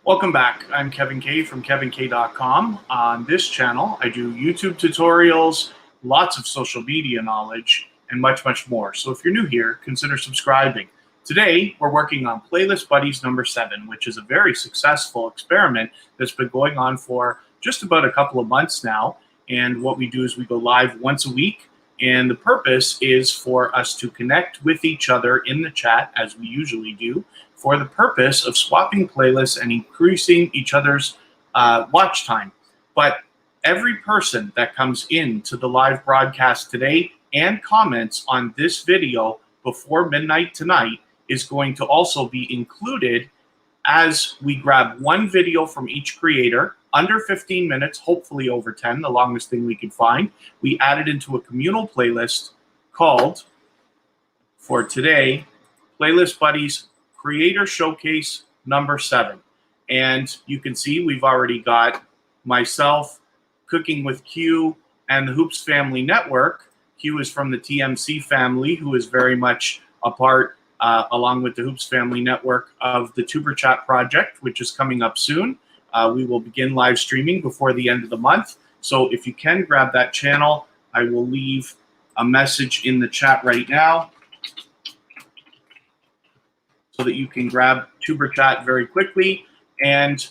Welcome back. I'm Kevin Kaye from kevinkaye.com. On this channel, I do YouTube tutorials, lots of social media knowledge, and much, much more. So if you're new here, consider subscribing. Today, we're working on Playlist Buddies number 7, which is a very successful experiment that's been going on for just about a couple of months now. And what we do is we go live once a week. And the purpose is for us to connect with each other in the chat, as we usually do, for the purpose of swapping playlists and increasing each other's watch time. But every person that comes into the live broadcast today and comments on this video before midnight tonight is going to also be included as we grab one video from each creator, under 15 minutes, hopefully over 10, the longest thing we could find. We add it into a communal playlist called, for today, Playlist Buddies Creator Showcase number 7. And you can see we've already got myself, Cooking with Q, and the Hoops Family Network. Q is from the TMC family, who is very much a part, along with the Hoops Family Network, of the Tuber Chat project, which is coming up soon. We will begin live streaming before the end of the month. So if you can grab that channel, I will leave a message in the chat right now so that you can grab Tuber Chat very quickly. And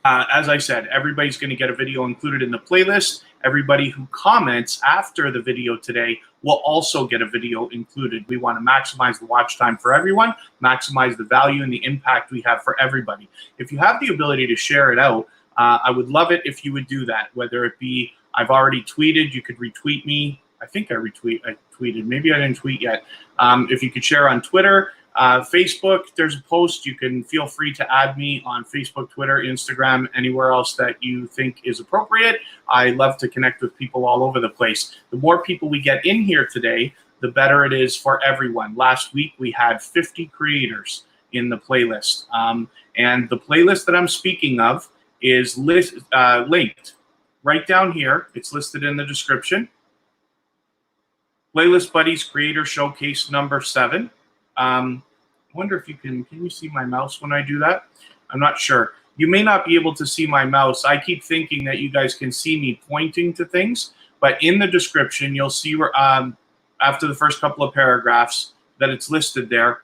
as I said, everybody's going to get a video included in the playlist. Everybody who comments after the video today will also get a video included. We want to maximize the watch time for everyone, maximize the value and the impact we have for everybody. If you have the ability to share it out, I would love it if you would do that, whether it be I've already tweeted, you could retweet me. I think I tweeted. Maybe I didn't tweet yet. If you could share on Twitter, Facebook, there's a post. You can feel free to add me on Facebook, Twitter, Instagram, anywhere else that you think is appropriate. I love to connect with people all over the place. The more people we get in here today, the better it is for everyone. Last week, we had 50 creators in the playlist. And the playlist that I'm speaking of is linked right down here. It's listed in the description. Playlist Buddies Creator Showcase number 7. I wonder if can you see my mouse when I do that? I'm not sure. You may not be able to see my mouse. I keep thinking that you guys can see me pointing to things, but in the description, you'll see where, after the first couple of paragraphs that it's listed there.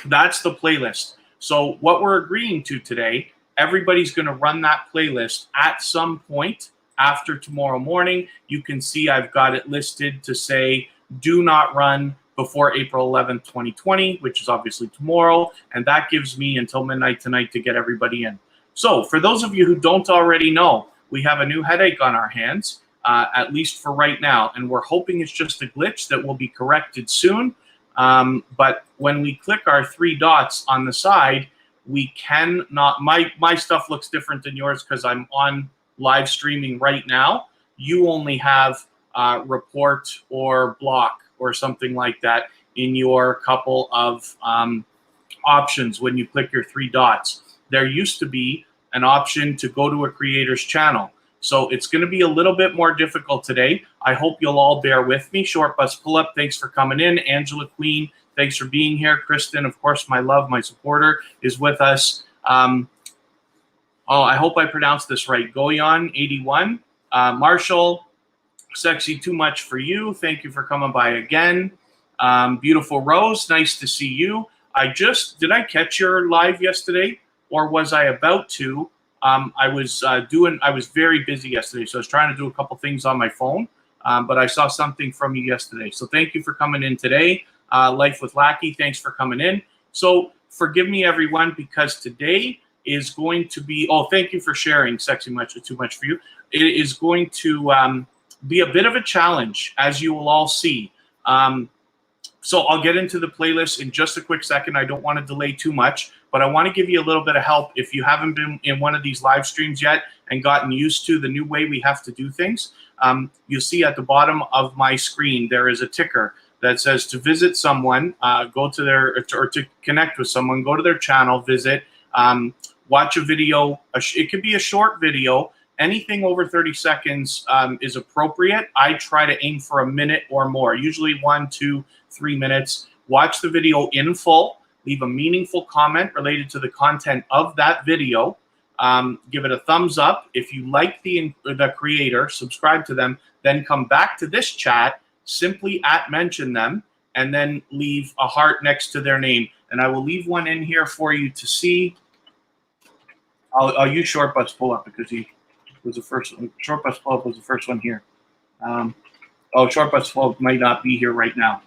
That's the playlist. So what we're agreeing to today, everybody's going to run that playlist at some point after tomorrow morning. You can see I've got it listed to say, do not run before April 11th, 2020, which is obviously tomorrow, and that gives me until midnight tonight to get everybody in. So for those of you who don't already know, we have a new headache on our hands, at least for right now, and we're hoping it's just a glitch that will be corrected soon. But when we click our 3 dots on the side, we cannot, my stuff looks different than yours because I'm on live streaming right now. You only have report or block or something like that in your couple of options when you click your 3 dots. There used to be an option to go to a creator's channel. So it's going to be a little bit more difficult today. I hope you'll all bear with me. Short Bus Pull Up, thanks for coming in. Angela Queen, thanks for being here. Kristen, of course, my love, my supporter, is with us. Oh, I hope I pronounced this right. Goyan 81. Marshall, Sexy Too Much for You. Thank you for coming by again. Beautiful Rose, nice to see you. Did I catch your live yesterday, or was I about to? I was very busy yesterday, so I was trying to do a couple things on my phone, but I saw something from you yesterday. So thank you for coming in today. Life with Lackey, thanks for coming in. So forgive me, everyone, because today is going to be, oh, thank you for sharing, Sexy Too Much for You. It is going to be a bit of a challenge, as you will all see. So I'll get into the playlist in just a quick second. I don't want to delay too much, but I want to give you a little bit of help if you haven't been in one of these live streams yet and gotten used to the new way we have to do things. You'll see at the bottom of my screen, there is a ticker that says to visit someone, go to their, or to connect with someone, go to their channel, visit, watch a video. It could be a short video. Anything over 30 seconds is appropriate. I try to aim for a minute or more, usually 1, 2, 3 minutes. Watch the video in full. leave a meaningful comment related to the content of that video. Give it a thumbs up. If you like the creator, subscribe to them, then come back to this chat, simply mention them, and then leave a heart next to their name. And I will leave one in here for you to see. I'll use Short Bus Pull Up because he was the first one. Short Bus Pull Up was the first one here. Short Bus Pull Up might not be here right now.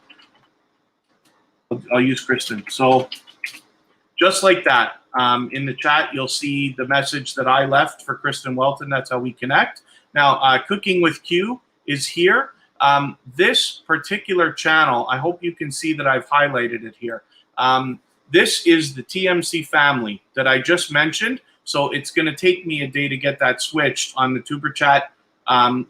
I'll use Kristen. So just like that, in the chat, you'll see the message that I left for Kristen Welton. That's how we connect. Now, Cooking with Q is here. This particular channel, I hope you can see that I've highlighted it here. This is the TMC family that I just mentioned. So it's going to take me a day to get that switched on the Tuber Chat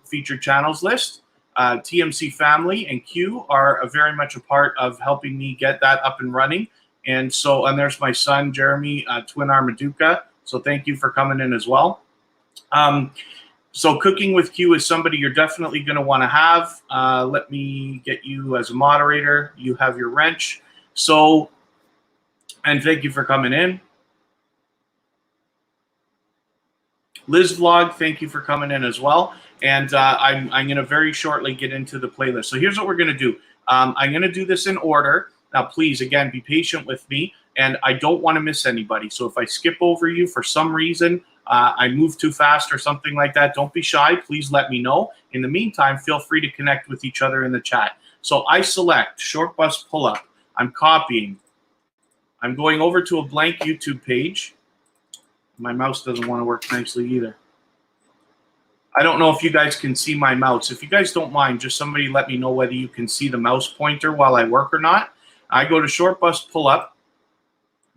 featured channels list. TMC family and Q are very much a part of helping me get that up and running. And there's my son, Jeremy, Twin Armaduca. So thank you for coming in as well. So Cooking with Q is somebody you're definitely going to want to have. Let me get you as a moderator. You have your wrench. And thank you for coming in. Liz Vlog, thank you for coming in as well. And I'm going to very shortly get into the playlist. So here's what we're going to do. I'm going to do this in order. Now, please, again, be patient with me. And I don't want to miss anybody. So if I skip over you for some reason, I move too fast or something like that, don't be shy. Please let me know. In the meantime, feel free to connect with each other in the chat. So I select Short Bus Pull Up. I'm copying. I'm going over to a blank YouTube page. My mouse doesn't want to work nicely either. I don't know if you guys can see my mouse. If you guys don't mind, just somebody let me know whether you can see the mouse pointer while I work or not. I go to Short Bus Pull Up.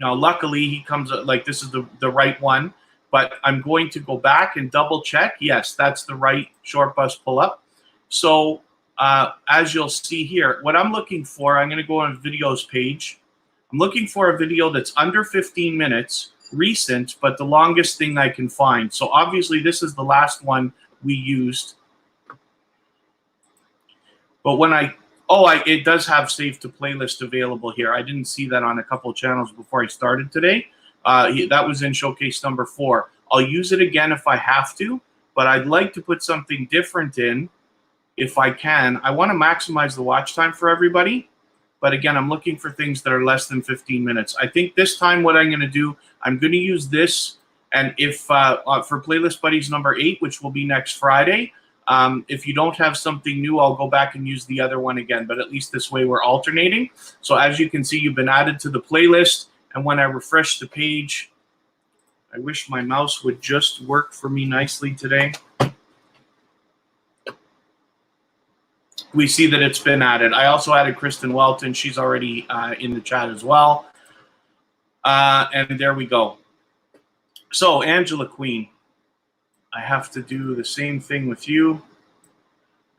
Now, luckily, he comes like this is the right one. But I'm going to go back and double check. Yes, that's the right Short Bus Pull Up. So as you'll see here, what I'm looking for, I'm going to go on videos page. I'm looking for a video that's under 15 minutes, recent, but the longest thing I can find. So obviously this is the last one we used. But when it does have save to playlist available here. I didn't see that on a couple of channels before I started today. That was in showcase number 4. I'll use it again if I have to, but I'd like to put something different in if I can. I want to maximize the watch time for everybody. But again, I'm looking for things that are less than 15 minutes. I think this time what I'm going to do, I'm going to use this. And if for Playlist Buddies number 8, which will be next Friday, if you don't have something new, I'll go back and use the other one again. But at least this way we're alternating. So as you can see, you've been added to the playlist. And when I refresh the page, I wish my mouse would just work for me nicely today. We see that it's been added. I also added Kristen Welton. She's already in the chat as well. And there we go. So, Angela Queen, I have to do the same thing with you.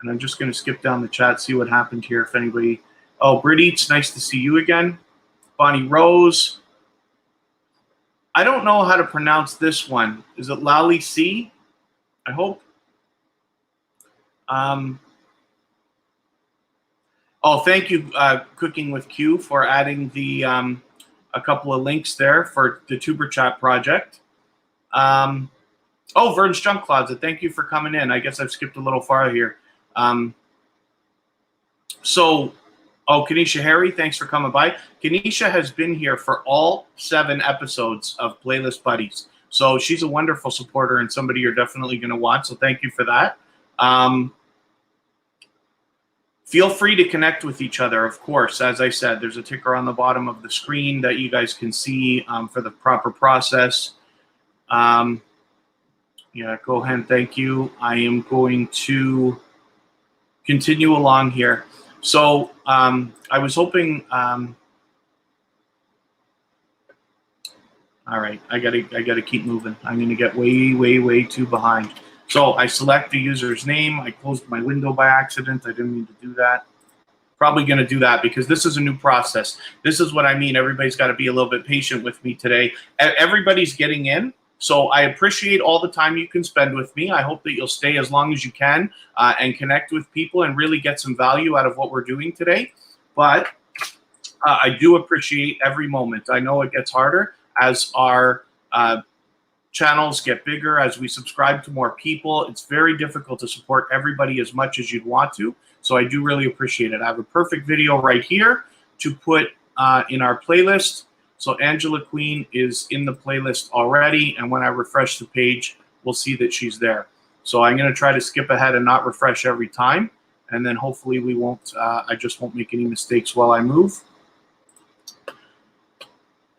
And I'm just going to skip down the chat, see what happened here. If anybody... Oh, Britt Eats, nice to see you again. Bonnie Rose. I don't know how to pronounce this one. Is it Lali C? I hope. Oh, thank you, Cooking with Q, for adding the a couple of links there for the Tuber Chat project. Oh, Vern's Junk Closet, thank you for coming in. I guess I've skipped a little far here. Oh, Kanisha Harry, thanks for coming by. Kanisha has been here for all 7 episodes of Playlist Buddies. So she's a wonderful supporter and somebody you're definitely going to want. So thank you for that. Feel free to connect with each other, of course. As I said, there's a ticker on the bottom of the screen that you guys can see for the proper process. Yeah, go ahead. Thank you. I am going to continue along here. So I was hoping. All right, I gotta keep moving. I'm gonna get way too behind. So I select the user's name. I closed my window by accident. I didn't mean to do that. Probably going to do that because this is a new process. This is what I mean. Everybody's got to be a little bit patient with me today. Everybody's getting in. So I appreciate all the time you can spend with me. I hope that you'll stay as long as you can and connect with people and really get some value out of what we're doing today. But I do appreciate every moment. I know it gets harder as our channels get bigger, as we subscribe to more people. It's very difficult to support everybody as much as you'd want to. So I do really appreciate it. I have a perfect video right here to put in our playlist. So Angela Queen is in the playlist already. And when I refresh the page, we'll see that she's there. So I'm going to try to skip ahead and not refresh every time. And then hopefully we won't, I just won't make any mistakes while I move.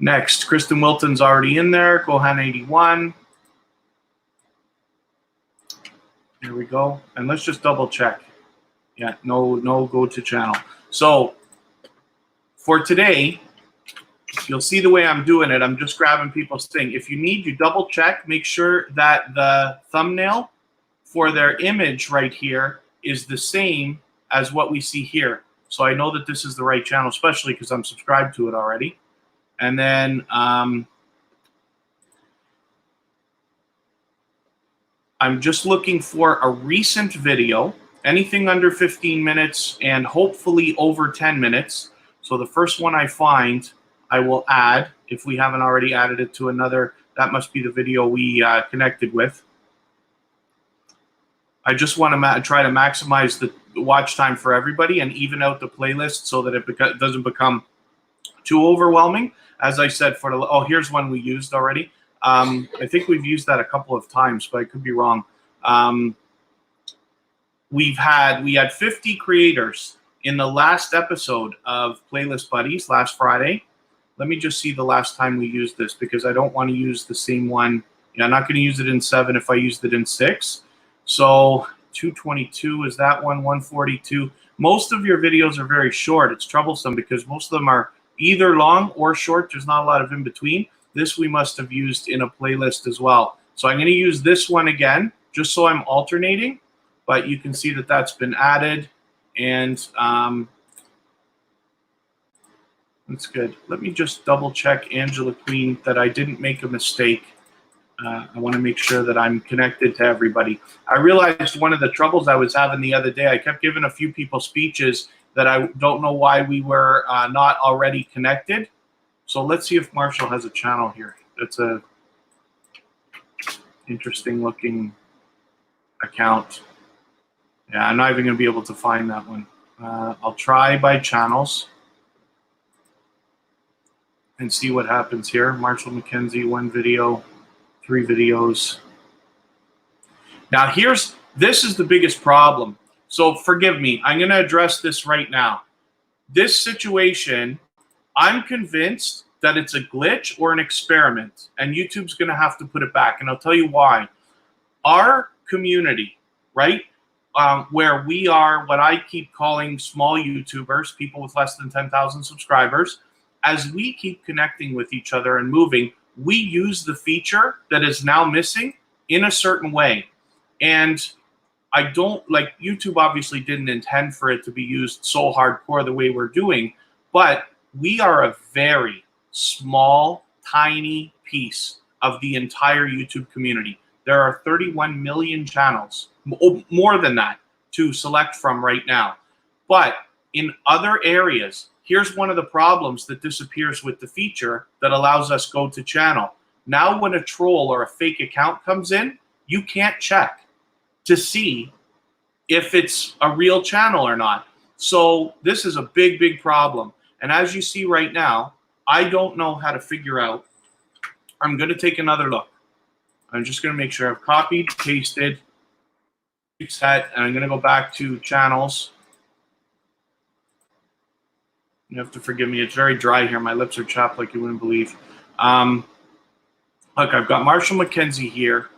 Next, Kristen Wilton's already in there. Gohan81. There we go. And let's just double check. Yeah, no go to channel. So for today, you'll see the way I'm doing it. I'm just grabbing people's thing. If you need, you double check. Make sure that the thumbnail for their image right here is the same as what we see here. So I know that this is the right channel, especially because I'm subscribed to it already. And then I'm just looking for a recent video, anything under 15 minutes and hopefully over 10 minutes. So the first one I find, I will add. If we haven't already added it to another, that must be the video we connected with. I just want to try to maximize the watch time for everybody and even out the playlist so that it doesn't become too overwhelming. As I said, for the, oh, here's one we used already. I think we've used that a couple of times, but I could be wrong. We had 50 creators in the last episode of Playlist Buddies last Friday. Let me just see the last time we used this because I don't want to use the same one. I'm not going to use it in 7 if I used it in 6. So 222 is that one, 142. Most of your videos are very short. It's troublesome because most of them are either long or short. There's not a lot of in between. This we must have used in a playlist as well. So I'm going to use this one again, just so I'm alternating. But you can see that that's been added. And that's good. Let me just double check, Angela Queen, that I didn't make a mistake. I want to make sure that I'm connected to everybody. I realized one of the troubles I was having the other day, I kept giving a few people speeches that I don't know why we were not already connected. So let's see if Marshall has a channel here. That's a interesting looking account. Yeah, I'm not even going to be able to find that one. I'll try by channels and see what happens here. Marshall McKenzie, 1 video, 3 videos. Now this is the biggest problem. So forgive me, I'm going to address this right now. This situation, I'm convinced that it's a glitch or an experiment, and YouTube's going to have to put it back, and I'll tell you why. Our community, right, where we are what I keep calling small YouTubers, people with less than 10,000 subscribers, as we keep connecting with each other and moving, we use the feature that is now missing in a certain way. And I don't, like, YouTube obviously didn't intend for it to be used so hardcore the way we're doing, but we are a very small, tiny piece of the entire YouTube community. There are 31 million channels, more than that, to select from right now. But in other areas, here's one of the problems that disappears with the feature that allows us go to channel. Now when a troll or a fake account comes in, you can't check to see if it's a real channel or not. So this is a big, big problem. And as you see right now, I don't know how to figure out. I'm going to take another look. I'm just going to make sure I've copied, pasted, set, and I'm going to go back to channels. You have to forgive me. It's very dry here. My lips are chapped like you wouldn't believe. Look, I've got Marshall McKenzie here.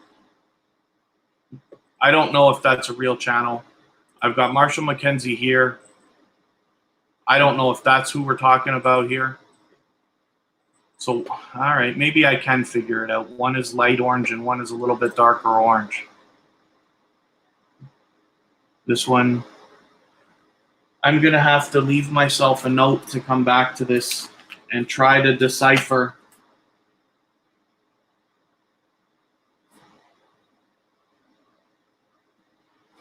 I don't know if that's a real channel. I've got Marshall McKenzie here. I don't know if that's who we're talking about here. So, all right, maybe I can figure it out. One is light orange and one is a little bit darker orange. This one, I'm going to have to leave myself a note to come back to this and try to decipher.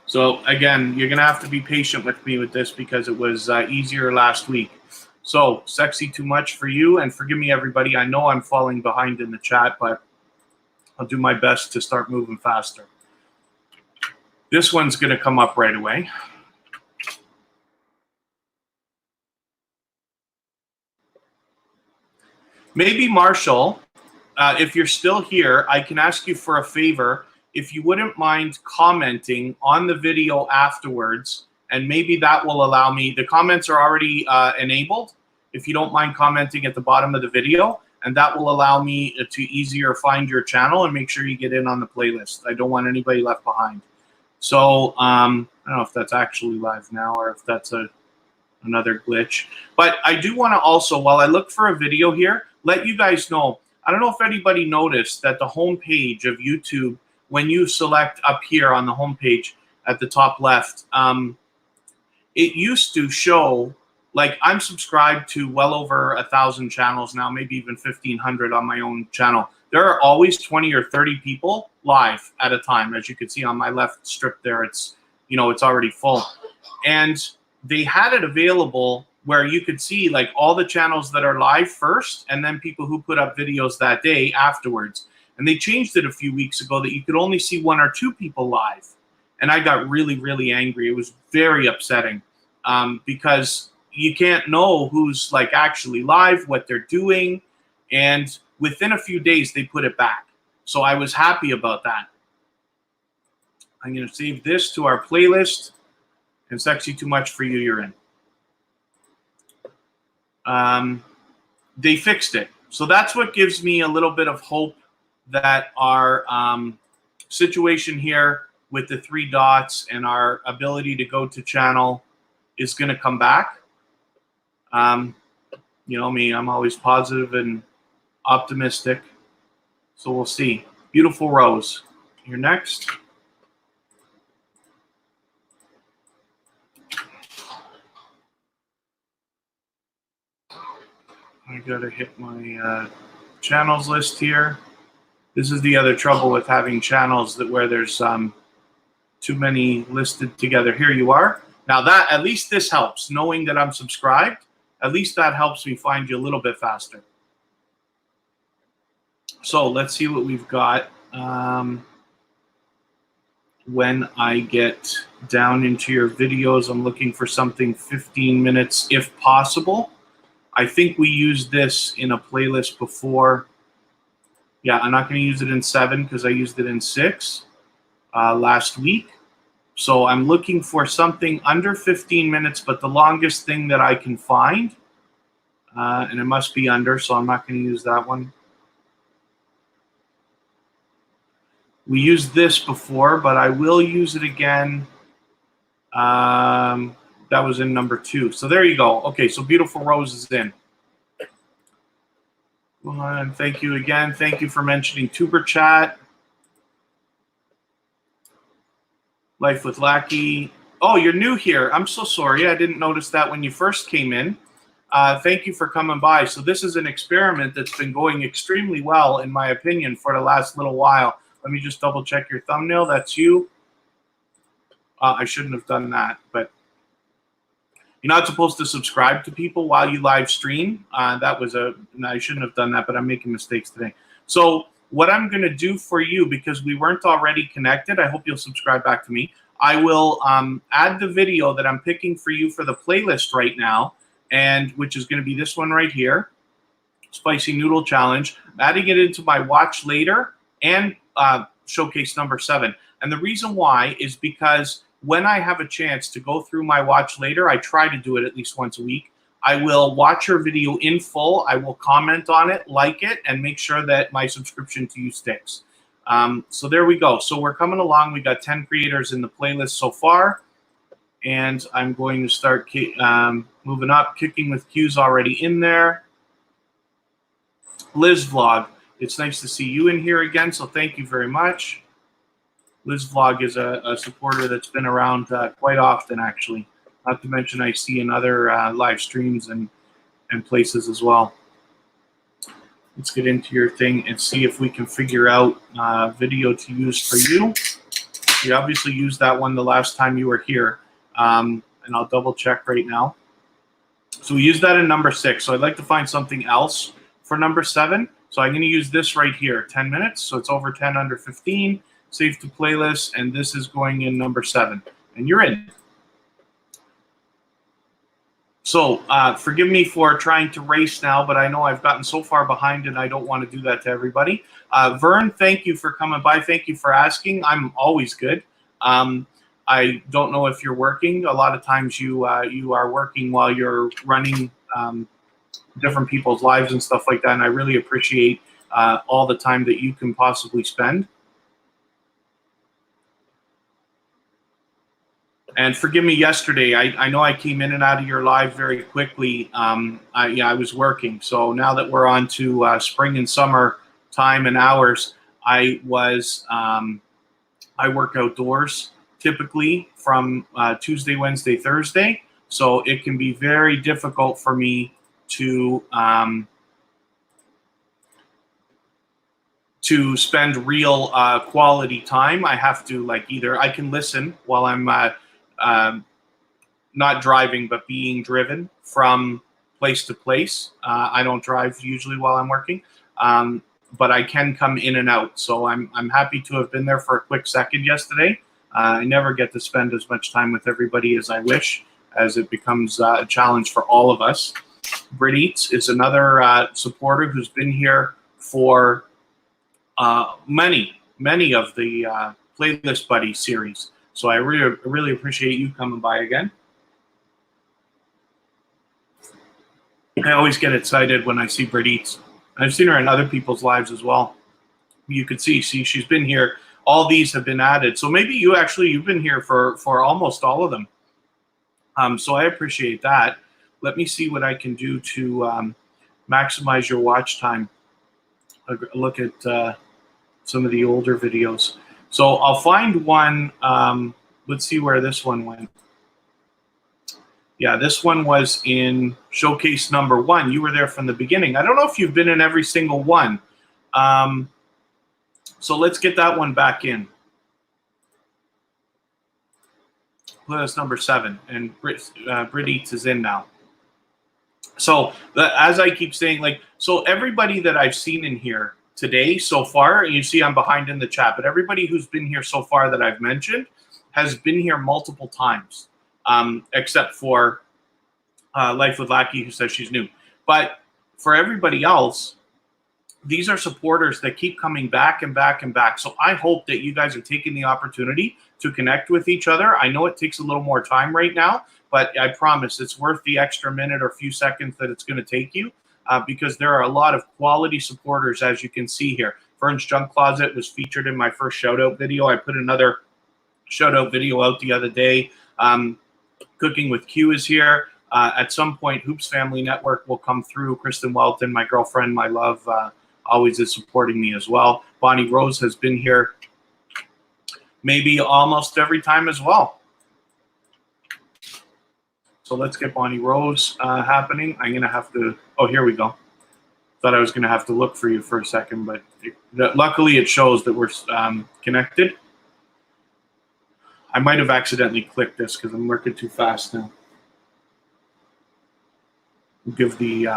So again, you're going to have to be patient with me with this because it was easier last week. So, sexy too much for you, and forgive me, everybody. I know I'm falling behind in the chat, but I'll do my best to start moving faster. This one's going to come up right away. Maybe Marshall, if you're still here, I can ask you for a favor. If you wouldn't mind commenting on the video afterwards, and maybe that will allow me, the comments are already enabled. If you don't mind commenting at the bottom of the video, and that will allow me to easier find your channel and make sure you get in on the playlist. I don't want anybody left behind. So I don't know if that's actually live now or if that's another glitch. But I do want to also, while I look for a video here, let you guys know, I don't know if anybody noticed that the home page of YouTube, when you select up here on the home page at the top left, it used to show, like, I'm subscribed to well over 1,000 channels now, maybe even 1,500 on my own channel. There are always 20 or 30 people live at a time. As you can see on my left strip there, it's, you know, it's already full. And they had it available where you could see like all the channels that are live first and then people who put up videos that day afterwards. And they changed it a few weeks ago that you could only see 1 or 2 people live. And I got really, really angry. It was very upsetting because you can't know who's like actually live, what they're doing. And within a few days, they put it back. So I was happy about that. I'm going to save this to our playlist. And Sexy Too Much for You, you're in. They fixed it. So that's what gives me a little bit of hope that our situation here with the 3 dots and our ability to go to channel is going to come back. You know me, I'm always positive and optimistic. So we'll see. Beautiful Rose. You're next. I gotta hit my channels list here. This is the other trouble with having channels that where there's too many listed together. Here you are. Now that, at least this helps. Knowing that I'm subscribed, at least that helps me find you a little bit faster. So let's see what we've got. When I get down into your videos, I'm looking for something 15 minutes if possible. I think we used this in a playlist before. Yeah, I'm not going to use it in 7 because I used it in 6 last week. So I'm looking for something under 15 minutes, but the longest thing that I can find. And it must be under, so I'm not going to use that one. We used this before, but I will use it again. That was in number 2. So there you go. Okay, so Beautiful Rose is in. And thank you again. Thank you for mentioning Tuber Chat. Life with Lackey. Oh, you're new here. I'm so sorry. I didn't notice that when you first came in. Thank you for coming by. So this is an experiment that's been going extremely well, in my opinion, for the last little while. Let me just double check your thumbnail. That's you. I shouldn't have done that, but you're not supposed to subscribe to people while you live stream. That was I shouldn't have done that, but I'm making mistakes today. So what I'm going to do for you, because we weren't already connected, I hope you'll subscribe back to me. I will add the video that I'm picking for you for the playlist right now, and which is going to be this one right here, Spicy Noodle Challenge. I'm adding it into my watch later and showcase number 7. And the reason why is because when I have a chance to go through my watch later, I try to do it at least once a week. I will watch your video in full. I will comment on it, like it, and make sure that my subscription to you sticks. So there we go. So we're coming along. We got 10 creators in the playlist so far. And I'm going to start moving up. Kicking with Q's already in there. Liz Vlog. It's nice to see you in here again, so thank you very much. Liz Vlog is a supporter that's been around quite often, actually. Not to mention I see in other live streams and places as well. Let's get into your thing and see if we can figure out video to use for you. You obviously used that one the last time you were here. And I'll double check right now. So we use that in number 6. So I'd like to find something else for number 7. So I'm going to use this right here, 10 minutes. So it's over 10 under 15, save to playlist, and this is going in number 7. And you're in. So forgive me for trying to race now, but I know I've gotten so far behind and I don't want to do that to everybody. Vern, thank you for coming by. Thank you for asking. I'm always good. I don't know if you're working. A lot of times you are working while you're running different people's lives and stuff like that, and I really appreciate all the time that you can possibly spend. And forgive me yesterday. I know I came in and out of your live very quickly. I was working. So now that we're on to spring and summer time and hours, I work outdoors typically from Tuesday, Wednesday, Thursday. So it can be very difficult for me to spend real quality time. I have to either I can listen while I'm not driving, but being driven from place to place. I don't drive usually while I'm working, but I can come in and out. So I'm happy to have been there for a quick second yesterday. I never get to spend as much time with everybody as I wish, as it becomes a challenge for all of us. Brit Eats is another supporter who's been here for many of the Playlist Buddy series. So I really appreciate you coming by again. I always get excited when I see Brit Eats. I've seen her in other people's lives as well. You could see she's been here. All these have been added. So maybe you've been here for almost all of them. So I appreciate that. Let me see what I can do to maximize your watch time. Look at some of the older videos. So I'll find one. Let's see where this one went. Yeah, this one was in showcase number 1. You were there from the beginning. I don't know if you've been in every single one. So let's get that one back in. Playlist number 7, and Brit Eats is in now. So as I keep saying, so everybody that I've seen in here today so far, and you see I'm behind in the chat, but everybody who's been here so far that I've mentioned has been here multiple times, except for Life with Lackey, who says she's new. But for everybody else, these are supporters that keep coming back and back and back. So I hope that you guys are taking the opportunity to connect with each other. I know it takes a little more time right now, but I promise it's worth the extra minute or few seconds that it's going to take you, because there are a lot of quality supporters, as you can see here. Vern's Junk Closet was featured in my first shout-out video. I put another shout-out video out the other day. Cooking with Q is here. At some point, Hoops Family Network will come through. Kristen Welton, my girlfriend, my love, always is supporting me as well. Bonnie Rose has been here maybe almost every time as well. So let's get Bonnie Rose happening. I'm going to have to, oh, here we go. Thought I was going to have to look for you for a second, but luckily it shows that we're connected. I might have accidentally clicked this because I'm working too fast now. Give the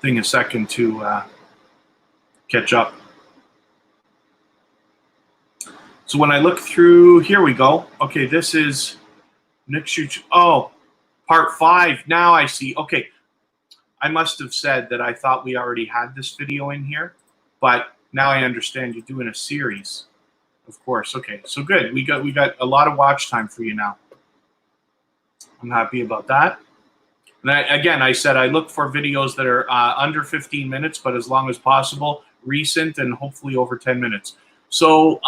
thing a second to catch up. So when I look through, here we go. Okay, this is Nick Shoot. Oh, part 5. Now I see. Okay, I must have said that I thought we already had this video in here, but now I understand you're doing a series. Of course. Okay, so good. We got a lot of watch time for you now. I'm happy about that. And again, I said I look for videos that are under 15 minutes, but as long as possible, recent, and hopefully over 10 minutes. So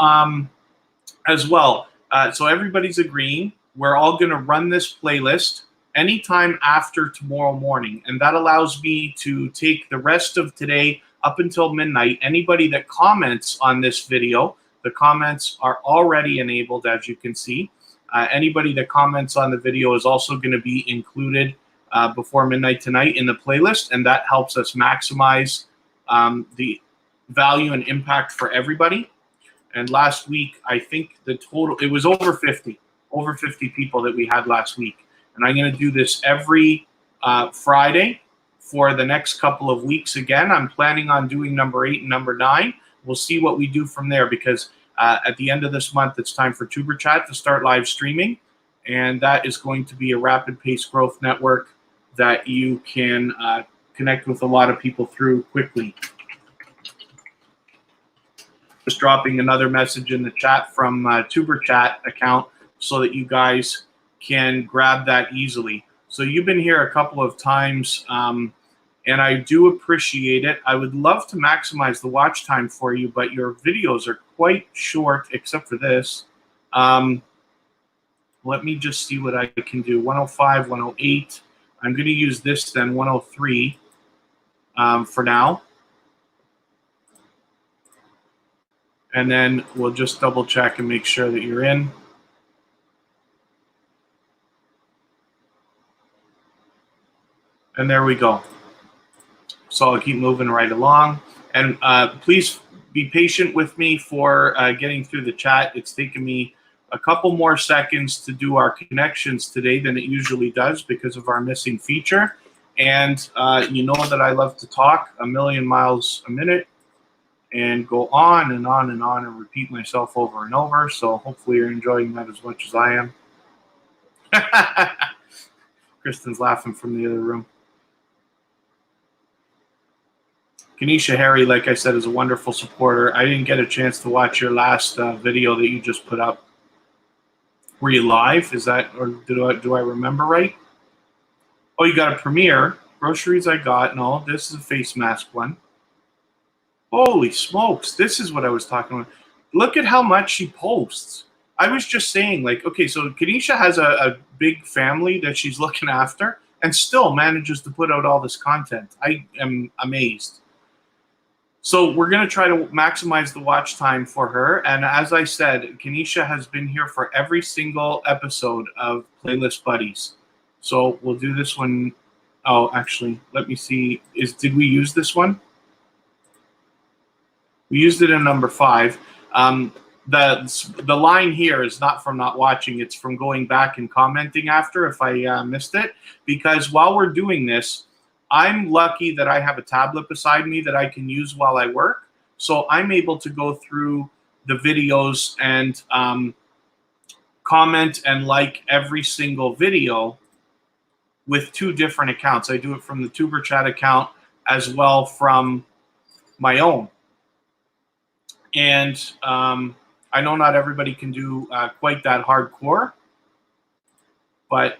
as well, so everybody's agreeing. We're all going to run this playlist anytime after tomorrow morning, and that allows me to take the rest of today up until midnight. Anybody that comments on this video, the comments are already enabled, as you can see. Anybody that comments on the video is also going to be included before midnight tonight in the playlist, and that helps us maximize the value and impact for everybody. And last week, I think the total, it was over 50 people that we had last week. And I'm going to do this every Friday for the next couple of weeks again. I'm planning on doing number 8 and number 9. We'll see what we do from there, because at the end of this month, it's time for Tuber Chat to start live streaming. And that is going to be a rapid pace growth network that you can connect with a lot of people through quickly. Just dropping another message in the chat from Tuber Chat account so that you guys can grab that easily. So you've been here a couple of times, and I do appreciate it. I would love to maximize the watch time for you, but your videos are quite short, except for this. Let me just see what I can do. 105, 108. I'm going to use this then, 103 for now. And then we'll just double check and make sure that you're in. And there we go. So I'll keep moving right along. And please be patient with me for getting through the chat. It's taken me a couple more seconds to do our connections today than it usually does because of our missing feature. And you know that I love to talk a million miles a minute and go on and on and on and repeat myself over and over. So hopefully you're enjoying that as much as I am. Kristen's laughing from the other room. Kanisha Harry, like I said, is a wonderful supporter. I didn't get a chance to watch your last video that you just put up. Were you live? Is that, or do I remember right? Oh, you got a premiere. Groceries I got. No, this is a face mask one. Holy smokes. This is what I was talking about. Look at how much she posts. I was just saying, like, okay, so Kanisha has a big family that she's looking after and still manages to put out all this content. I am amazed. So we're going to try to maximize the watch time for her. And as I said, Kanisha has been here for every single episode of Playlist Buddies. So we'll do this one. Oh, actually, let me see. Did we use this one? We used it in number 5. The line here is not from not watching. It's from going back and commenting after if I missed it. Because while we're doing this, I'm lucky that I have a tablet beside me that I can use while I work. So I'm able to go through the videos and comment and like every single video with 2 different accounts. I do it from the Tuber Chat account as well from my own. And I know not everybody can do quite that hardcore, but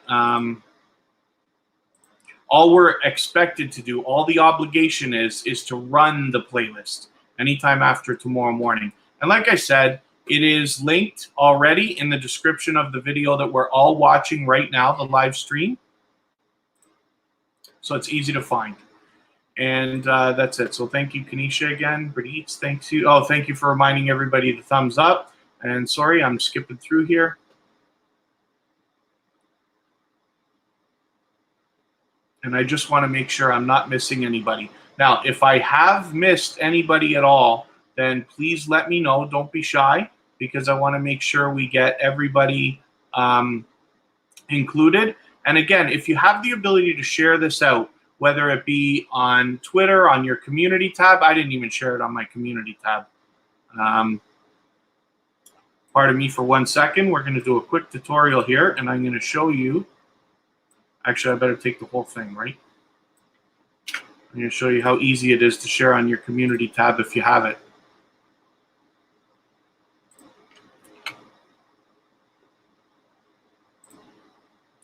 all we're expected to do, all the obligation is to run the playlist anytime after tomorrow morning. And like I said, it is linked already in the description of the video that we're all watching right now, the live stream. So it's easy to find. And that's it. So thank you, Kanisha, again. Brigitte, thanks you. Oh, thank you for reminding everybody the thumbs up. And sorry, I'm skipping through here. And I just want to make sure I'm not missing anybody. Now, if I have missed anybody at all, then please let me know. Don't be shy, because I want to make sure we get everybody included. And again, if you have the ability to share this out, whether it be on Twitter, on your community tab. I didn't even share it on my community tab. Pardon me for 1 second. We're going to do a quick tutorial here, and I'm going to show you. Actually, I better take the whole thing, right? I'm going to show you how easy it is to share on your community tab if you have it.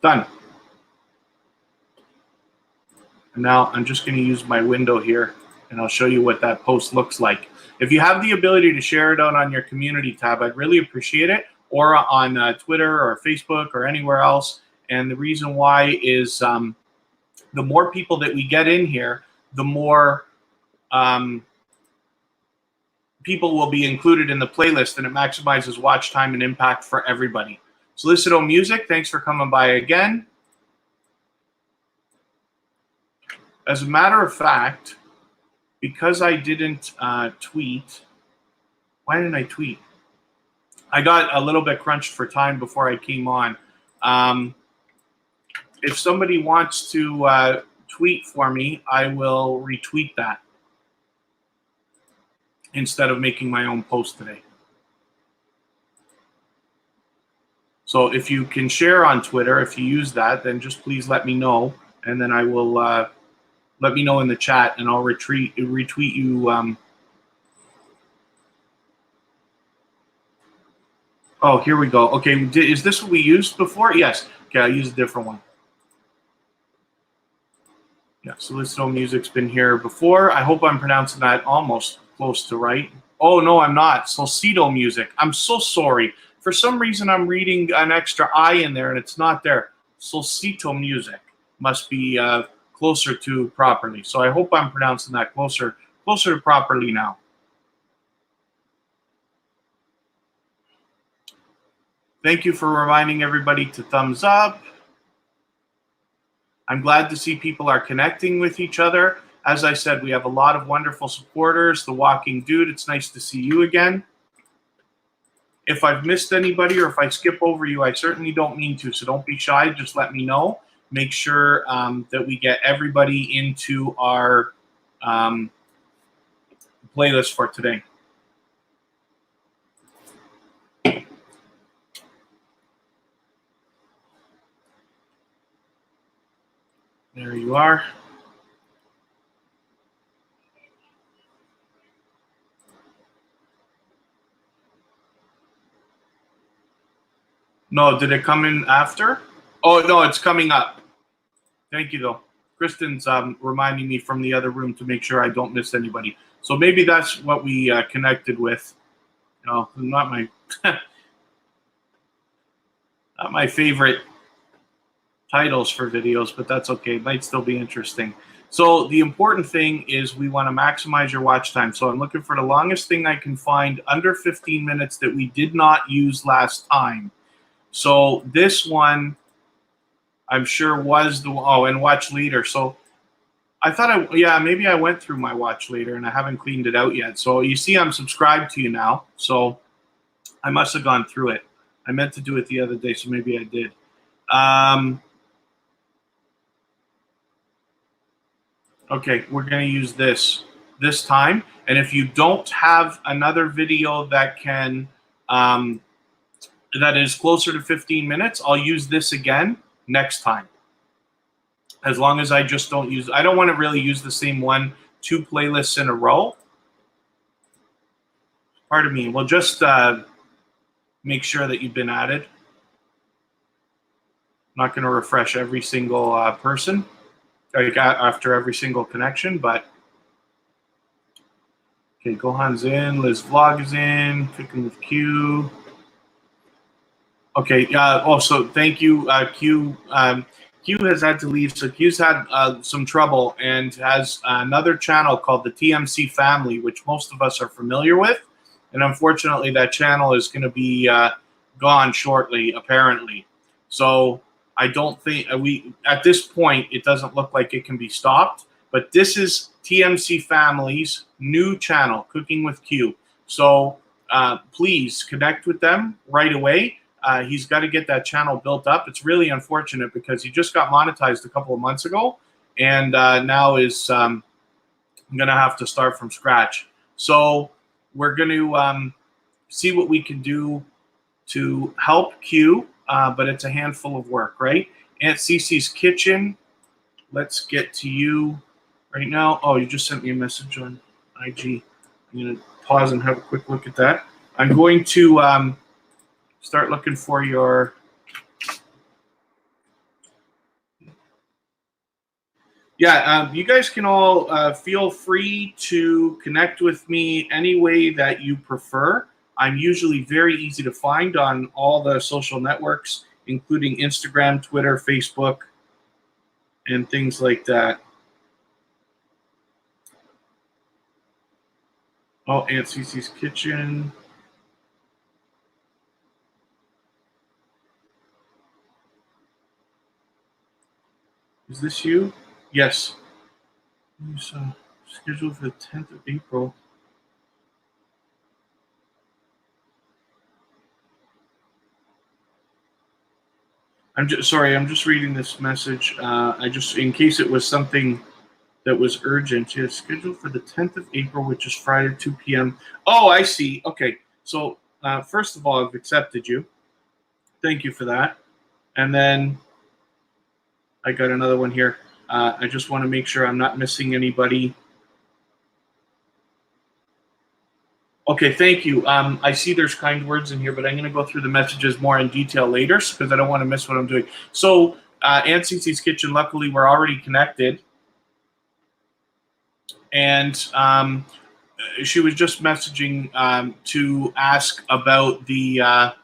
Done. And now I'm just going to use my window here, and I'll show you what that post looks like. If you have the ability to share it out on your community tab, I'd really appreciate it, or on Twitter or Facebook or anywhere else. And the reason why is the more people that we get in here, the more people will be included in the playlist, and it maximizes watch time and impact for everybody. Solicito Music, thanks for coming by again. As a matter of fact, because I didn't tweet, why didn't I tweet? I got a little bit crunched for time before I came on. if somebody wants to tweet for me, I will retweet that instead of making my own post today. So if you can share on Twitter, if you use that, then just please let me know, and then I will let me know in the chat, and I'll retweet you. Oh, here we go. Okay, is this what we used before? Yes. Okay, I'll use a different one. Yeah, Solicitor Music's been here before. I hope I'm pronouncing that almost close to right. Oh, no, I'm not. Solcito Music. I'm so sorry. For some reason, I'm reading an extra I in there, and it's not there. Solcito Music must be closer to properly. So I hope I'm pronouncing that closer to properly now. Thank you for reminding everybody to thumbs up. I'm glad to see people are connecting with each other. As I said, we have a lot of wonderful supporters. The Walking Dude, it's nice to see you again. If I've missed anybody or if I skip over you, I certainly don't mean to, so don't be shy. Just let me know. Make sure that we get everybody into our playlist for today. There you are. No, did it come in after? Oh, no, it's coming up. Thank you, though. Kristen's reminding me from the other room to make sure I don't miss anybody. So maybe that's what we connected with. No, not my not my favorite titles for videos, but that's okay. It might still be interesting. So the important thing is we want to maximize your watch time. So I'm looking for the longest thing I can find under 15 minutes that we did not use last time. So this one, I'm sure was the, oh, and watch leader. So I thought maybe I went through my watch leader and I haven't cleaned it out yet. So you see I'm subscribed to you now. So I must have gone through it. I meant to do it the other day, so maybe I did. Okay, we're going to use this time. And if you don't have another video that can that is closer to 15 minutes, I'll use this again next time. As long as I just don't use, I don't want to really use the same one 2 playlists in a row. Pardon me. We'll just make sure that you've been added. I'm not going to refresh every single person. Like after every single connection, but okay, Gohan's in, Liz Vlog is in, Cooking with Q. Okay, also thank you, Q. Q has had to leave, so Q's had some trouble and has another channel called the TMC Family, which most of us are familiar with, and unfortunately that channel is going to be gone shortly, apparently. So I don't think at this point, it doesn't look like it can be stopped, but this is TMC Family's new channel, Cooking with Q. So please connect with them right away. He's got to get that channel built up. It's really unfortunate because he just got monetized a couple of months ago and now is going to have to start from scratch. So we're going to see what we can do to help Q. But it's a handful of work, right? Aunt Cece's Kitchen. Let's get to you right now. Oh, you just sent me a message on IG. I'm going to pause and have a quick look at that. I'm going to start looking for your... Yeah, you guys can all feel free to connect with me any way that you prefer. I'm usually very easy to find on all the social networks, including Instagram, Twitter, Facebook, and things like that. Oh, Aunt Cece's Kitchen. Is this you? Yes. Scheduled for the 10th of April. I'm just sorry. I'm just reading this message. I just, in case it was something that was urgent. Yes, scheduled for the 10th of April, which is Friday, 2 p.m. Oh, I see. Okay. So, first of all, I've accepted you. Thank you for that. And then I got another one here. I just want to make sure I'm not missing anybody. Okay, thank you. I see there's kind words in here, but I'm going to go through the messages more in detail later because I don't want to miss what I'm doing. So, Aunt Cece's Kitchen, luckily, we're already connected. And she was just messaging to ask about the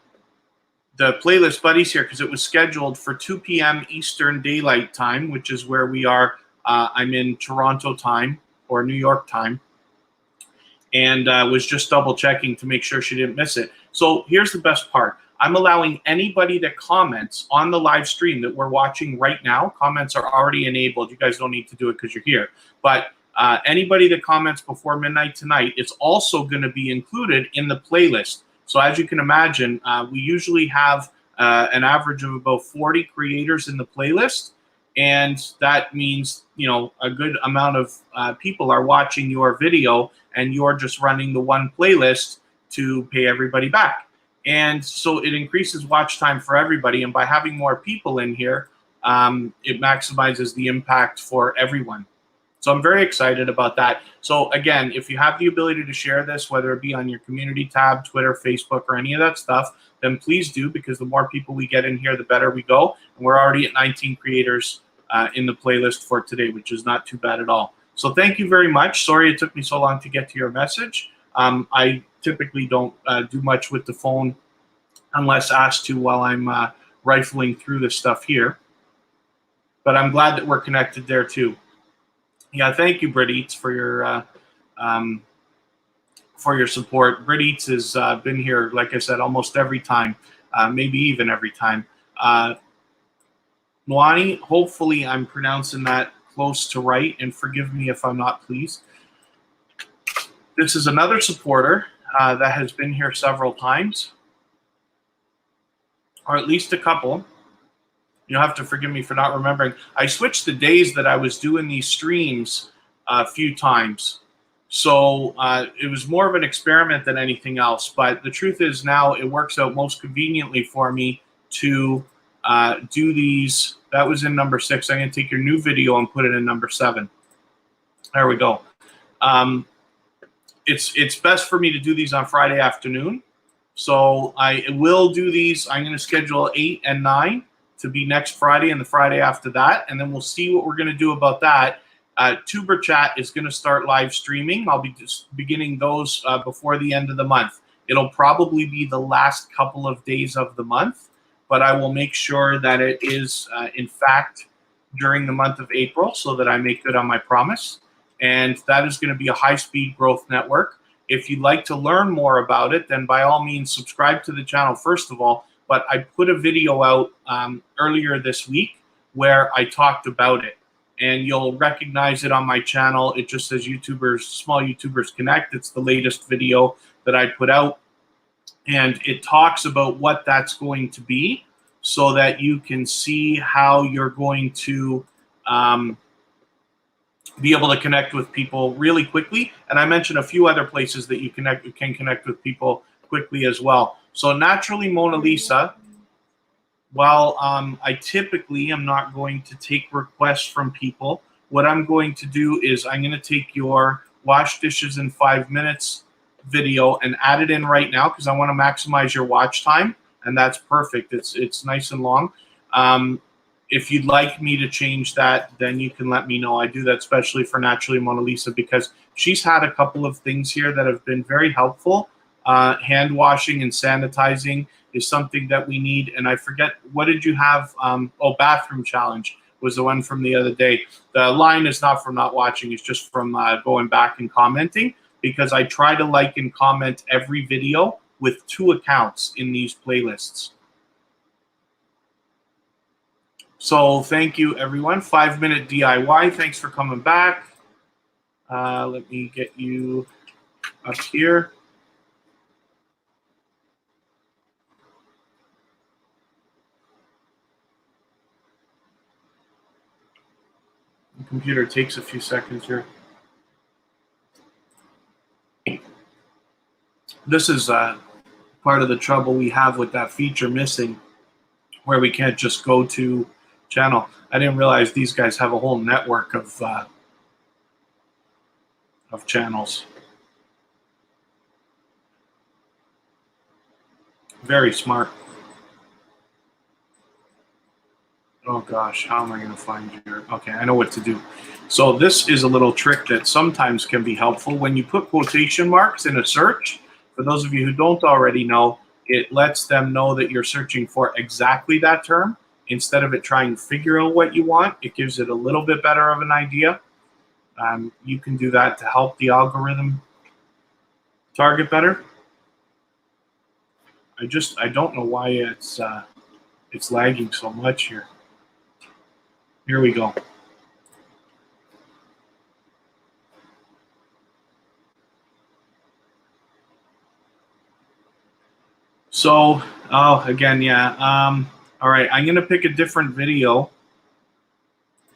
playlist buddies here because it was scheduled for 2 p.m. Eastern Daylight Time, which is where we are. I'm in Toronto time or New York time, and was just double checking to make sure she didn't miss it. So here's the best part. I'm allowing anybody that comments on the live stream that we're watching right now. Comments are already enabled. You guys don't need to do it because you're here. But anybody that comments before midnight tonight is also going to be included in the playlist. So as you can imagine, we usually have an average of about 40 creators in the playlist. And that means, a good amount of people are watching your video and you're just running the one playlist to pay everybody back. And so it increases watch time for everybody. And by having more people in here, it maximizes the impact for everyone. So I'm very excited about that. So again, if you have the ability to share this, whether it be on your community tab, Twitter, Facebook, or any of that stuff, then please do, because the more people we get in here, the better we go. And we're already at 19 creators in the playlist for today, which is not too bad at all. So thank you very much. Sorry it took me so long to get to your message. I typically don't do much with the phone unless asked to while I'm rifling through this stuff here. But I'm glad that we're connected there too. Yeah, thank you, Brit Eats, for your support. Brit Eats has been here, like I said, almost every time, maybe even every time. Moani, hopefully I'm pronouncing that close to right, and forgive me if I'm not, please. This is another supporter that has been here several times, or at least a couple. You'll have to forgive me for not remembering. I switched the days that I was doing these streams a few times. So it was more of an experiment than anything else. But the truth is now it works out most conveniently for me to do these. That was in number 6. I'm going to take your new video and put it in number 7. There we go. It's best for me to do these on Friday afternoon. So I will do these. I'm going to schedule 8 and 9 to be next Friday and the Friday after that. And then we'll see what we're going to do about that. Tuber Chat is going to start live streaming. I'll be just beginning those before the end of the month. It'll probably be the last couple of days of the month, but I will make sure that it is, in fact, during the month of April so that I make good on my promise. And that is going to be a high-speed growth network. If you'd like to learn more about it, then by all means, subscribe to the channel, first of all. But I put a video out earlier this week where I talked about it. And you'll recognize it on my channel. It just says YouTubers, Small YouTubers Connect. It's the latest video that I put out. And it talks about what that's going to be so that you can see how you're going to be able to connect with people really quickly. And I mentioned a few other places that you can connect with people quickly as well. So naturally, Mona Lisa, while I typically am not going to take requests from people, what I'm going to do is I'm going to take your wash dishes in 5 minutes video and add it in right now because I want to maximize your watch time, and that's perfect. It's nice and long. If you'd like me to change that, then you can let me know. I do that especially for Naturally Mona Lisa because she's had a couple of things here that have been very helpful. Hand washing and sanitizing is something that we need. And I forget, what did you have? Bathroom challenge was the one from the other day. The line is not from not watching. It's just from going back and commenting because I try to like and comment every video with 2 accounts in these playlists. So thank you, everyone. 5-minute DIY. Thanks for coming back. Let me get you up here. Computer takes a few seconds here. This is part of the trouble we have with that feature missing, where we can't just go to channel. I didn't realize these guys have a whole network of channels. Very smart. Oh gosh, how am I going to find your... Okay, I know what to do. So this is a little trick that sometimes can be helpful. When you put quotation marks in a search, for those of you who don't already know, it lets them know that you're searching for exactly that term. Instead of it trying to figure out what you want, it gives it a little bit better of an idea. You can do that to help the algorithm target better. I don't know why it's lagging so much here. Here we go. So, again, yeah. All right, I'm going to pick a different video.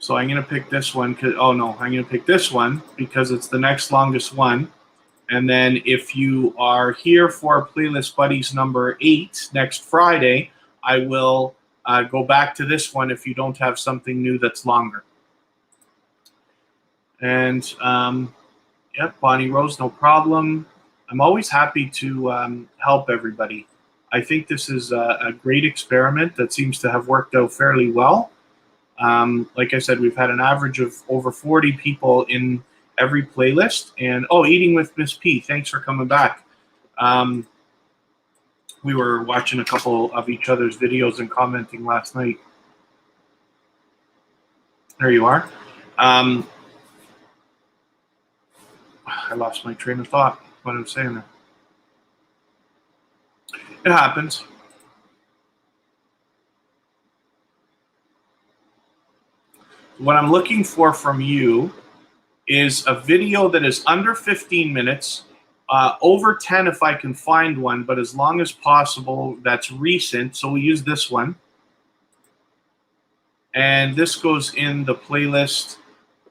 So I'm going to pick this one. I'm going to pick this one because it's the next longest one. And then if you are here for Playlist Buddies number 8 next Friday, I will go back to this one if you don't have something new that's longer. And, yep, Bonnie Rose, no problem. I'm always happy to help everybody. I think this is a great experiment that seems to have worked out fairly well. Like I said, we've had an average of over 40 people in every playlist. And, oh, Eating with Miss P, thanks for coming back. We were watching a couple of each other's videos and commenting last night. There you are. I lost my train of thought, what I'm saying there. It happens. What I'm looking for from you is a video that is under 15 minutes, over 10 if I can find one, but as long as possible, that's recent. So we use this one. And this goes in the playlist,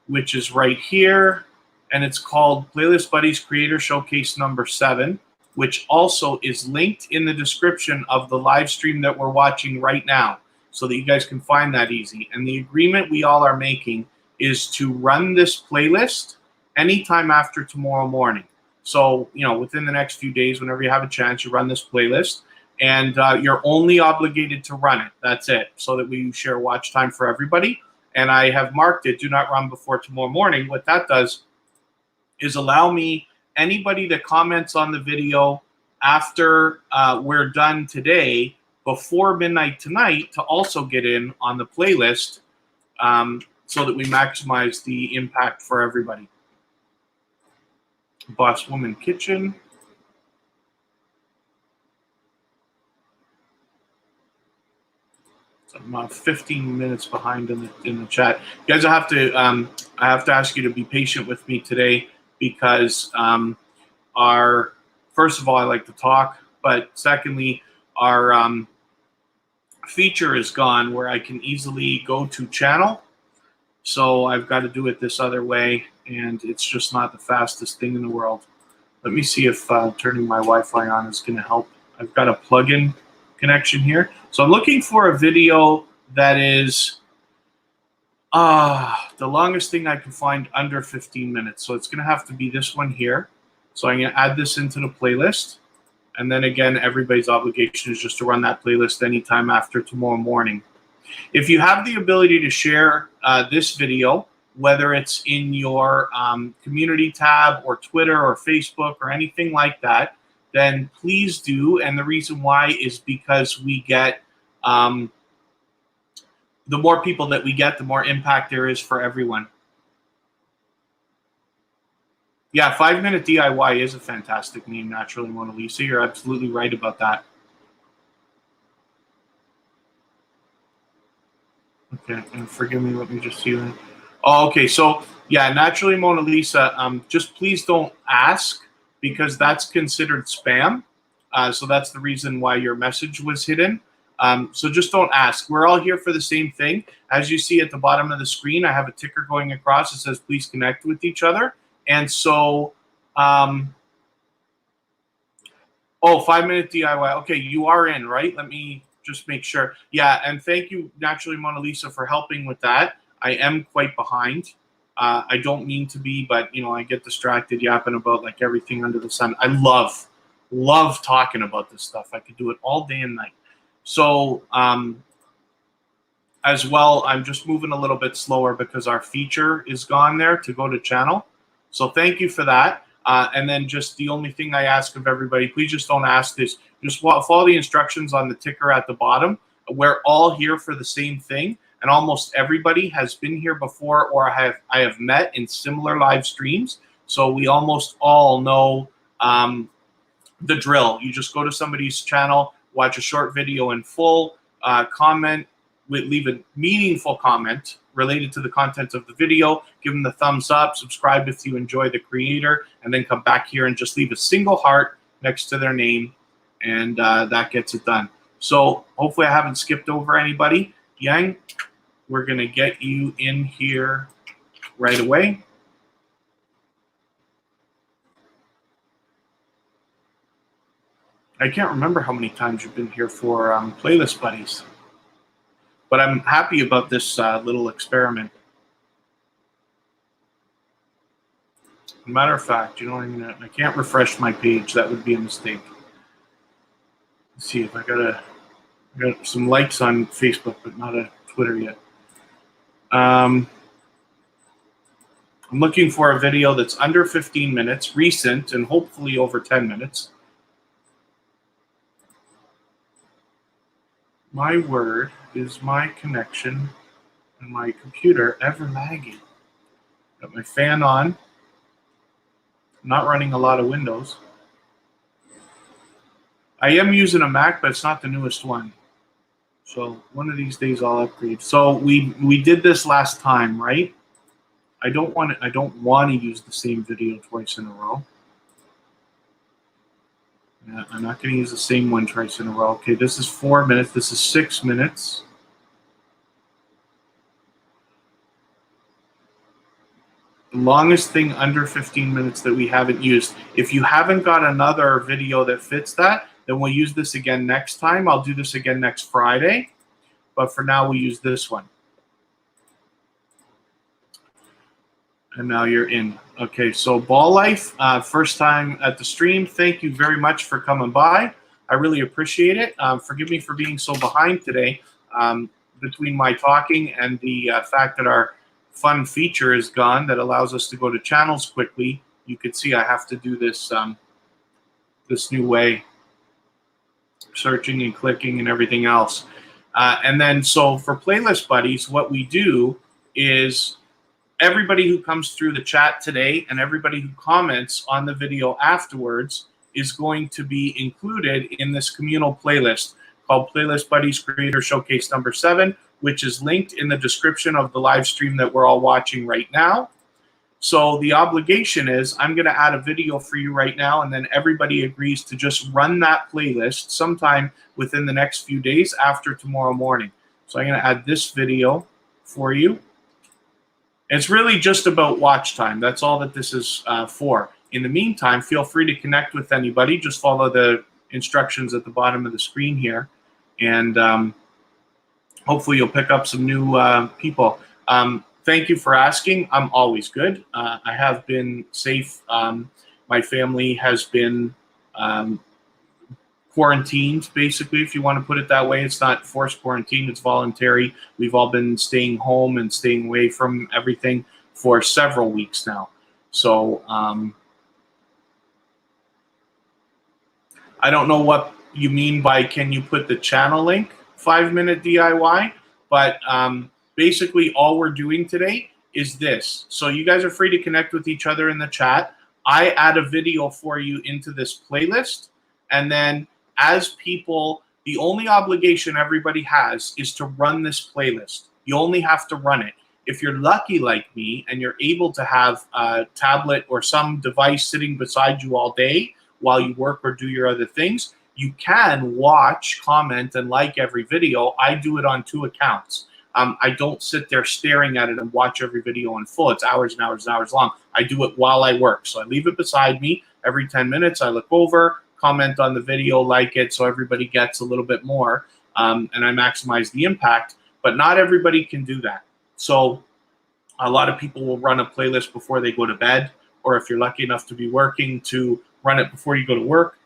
which is right here. And it's called Playlist Buddies Creator Showcase number 7, which also is linked in the description of the live stream that we're watching right now, so that you guys can find that easy. And the agreement we all are making is to run this playlist anytime after tomorrow morning. So, you know, within the next few days, whenever you have a chance, you run this playlist, and you're only obligated to run it. That's it, so that we share watch time for everybody. And I have marked it, do not run before tomorrow morning. What that does is allow me, anybody that comments on the video after we're done today, before midnight tonight, to also get in on the playlist, so that we maximize the impact for everybody. Boss Woman Kitchen. So I'm 15 minutes behind in the chat. You guys, I have to ask you to be patient with me today, because first of all, I like to talk, but secondly, our feature is gone where I can easily go to channel. So I've got to do it this other way, and it's just not the fastest thing in the world. Let me see if turning my Wi-Fi on is going to help. I've got a plug-in connection here. So I'm looking for a video that is the longest thing I can find under 15 minutes. So it's going to have to be this one here. So I'm going to add this into the playlist. And then again, everybody's obligation is just to run that playlist anytime after tomorrow morning. If you have the ability to share this video, whether it's in your community tab or Twitter or Facebook or anything like that, then please do. And the reason why is because we get, the more people that we get, the more impact there is for everyone. Yeah, 5 Minute DIY is a fantastic name, Naturally Mona Lisa. You're absolutely right about that. Okay, and forgive me, let me just see that. Oh, okay, so yeah, Naturally Mona Lisa, just please don't ask, because that's considered spam. So that's the reason why your message was hidden. So just don't ask. We're all here for the same thing. As you see at the bottom of the screen, I have a ticker going across that says, please connect with each other. And so, 5-minute DIY. Okay, you are in, right? Let me just make sure. Yeah, and thank you, Naturally Mona Lisa, for helping with that. I am quite behind. I don't mean to be, but, you know, I get distracted yapping about like everything under the sun. I love talking about this stuff. I could do it all day and night. So, as well, I'm just moving a little bit slower because our feature is gone there to go to channel. So thank you for that. And then just the only thing I ask of everybody, please just don't ask this. Just follow the instructions on the ticker at the bottom. We're all here for the same thing. And almost everybody has been here before, or I have met in similar live streams. So we almost all know the drill. You just go to somebody's channel, watch a short video in full, comment, leave a meaningful comment related to the content of the video, give them the thumbs up, subscribe if you enjoy the creator, and then come back here and just leave a single heart next to their name, and that gets it done. So hopefully I haven't skipped over anybody. Yang, we're going to get you in here right away. I can't remember how many times you've been here for Playlist Buddies, but I'm happy about this little experiment. Matter of fact, you know, I can't refresh my page. That would be a mistake. Let's see if I got some likes on Facebook, but not a Twitter yet. I'm looking for a video that's under 15 minutes, recent, and hopefully over 10 minutes. My word, is my connection and my computer ever lagging. Got my fan on. I'm not running a lot of Windows. I am using a Mac, but it's not the newest one. So one of these days I'll upgrade. So we did this last time, right? I don't want to use the same video twice in a row. Yeah, I'm not going to use the same one twice in a row. Okay, this is 4 minutes. This is 6 minutes. The longest thing under 15 minutes that we haven't used. If you haven't got another video that fits that, then we'll use this again next time. I'll do this again next Friday. But for now, we'll use this one. And now you're in. Okay, so Ball Life, first time at the stream. Thank you very much for coming by. I really appreciate it. Forgive me for being so behind today between my talking and the fact that our fun feature is gone that allows us to go to channels quickly. You can see I have to do this this new way, searching and clicking and everything else. And then so for Playlist Buddies, what we do is everybody who comes through the chat today and everybody who comments on the video afterwards is going to be included in this communal playlist called Playlist Buddies Creator Showcase number 7, which is linked in the description of the live stream that we're all watching right now. So the obligation is I'm going to add a video for you right now, and then everybody agrees to just run that playlist sometime within the next few days after tomorrow morning. So I'm going to add this video for you. It's really just about watch time. That's all that this is for. In the meantime, feel free to connect with anybody. Just follow the instructions at the bottom of the screen here. And hopefully you'll pick up some new people. Thank you for asking. I'm always good. I have been safe. My family has been quarantined, basically, if you want to put it that way. It's not forced quarantine, it's voluntary. We've all been staying home and staying away from everything for several weeks now. So I don't know what you mean by can you put the channel link, 5-minute DIY, but basically all we're doing today is this. So you guys are free to connect with each other in the chat. I add a video for you into this playlist, and then as people, the only obligation everybody has is to run this playlist. You only have to run it. If you're lucky like me and you're able to have a tablet or some device sitting beside you all day while you work or do your other things, You can watch, comment, and like every video. I do it on 2 accounts. I don't sit there staring at it and watch every video in full. It's hours and hours and hours long. I do it while I work. So I leave it beside me. Every 10 minutes, I look over, comment on the video, like it, so everybody gets a little bit more, and I maximize the impact. But not everybody can do that. So a lot of people will run a playlist before they go to bed, or if you're lucky enough to be working, to run it before you go to work.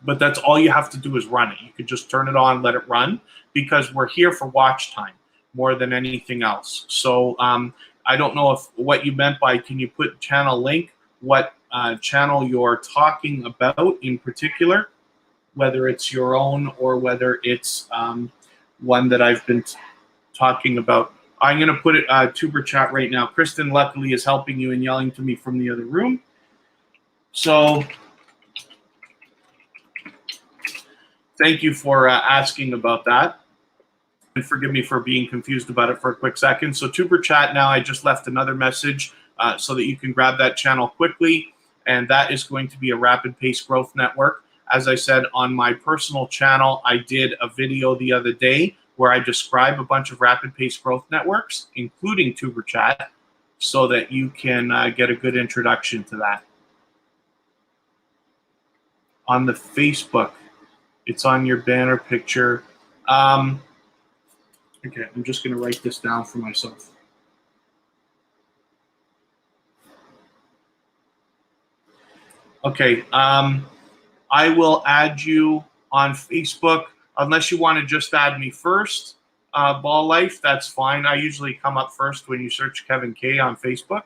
But that's all you have to do is run it. You could just turn it on, let it run, because we're here for watch time more than anything else. So I don't know if what you meant by, can you put channel link, what channel you're talking about in particular, whether it's your own or whether it's one that I've been talking about. I'm going to put it Tuber chat right now. Kristen luckily is helping you and yelling to me from the other room. So thank you for asking about that. And forgive me for being confused about it for a quick second. So Tuber chat now, I just left another message so that you can grab that channel quickly. And that is going to be a rapid pace growth network. As I said, on my personal channel, I did a video the other day where I describe a bunch of rapid pace growth networks, including Tuber chat, so that you can get a good introduction to that. On the Facebook, it's on your banner picture. Okay, I'm just going to write this down for myself. Okay, I will add you on Facebook, unless you want to just add me first. Ball Life, that's fine. I usually come up first when you search Kevin Kaye on Facebook.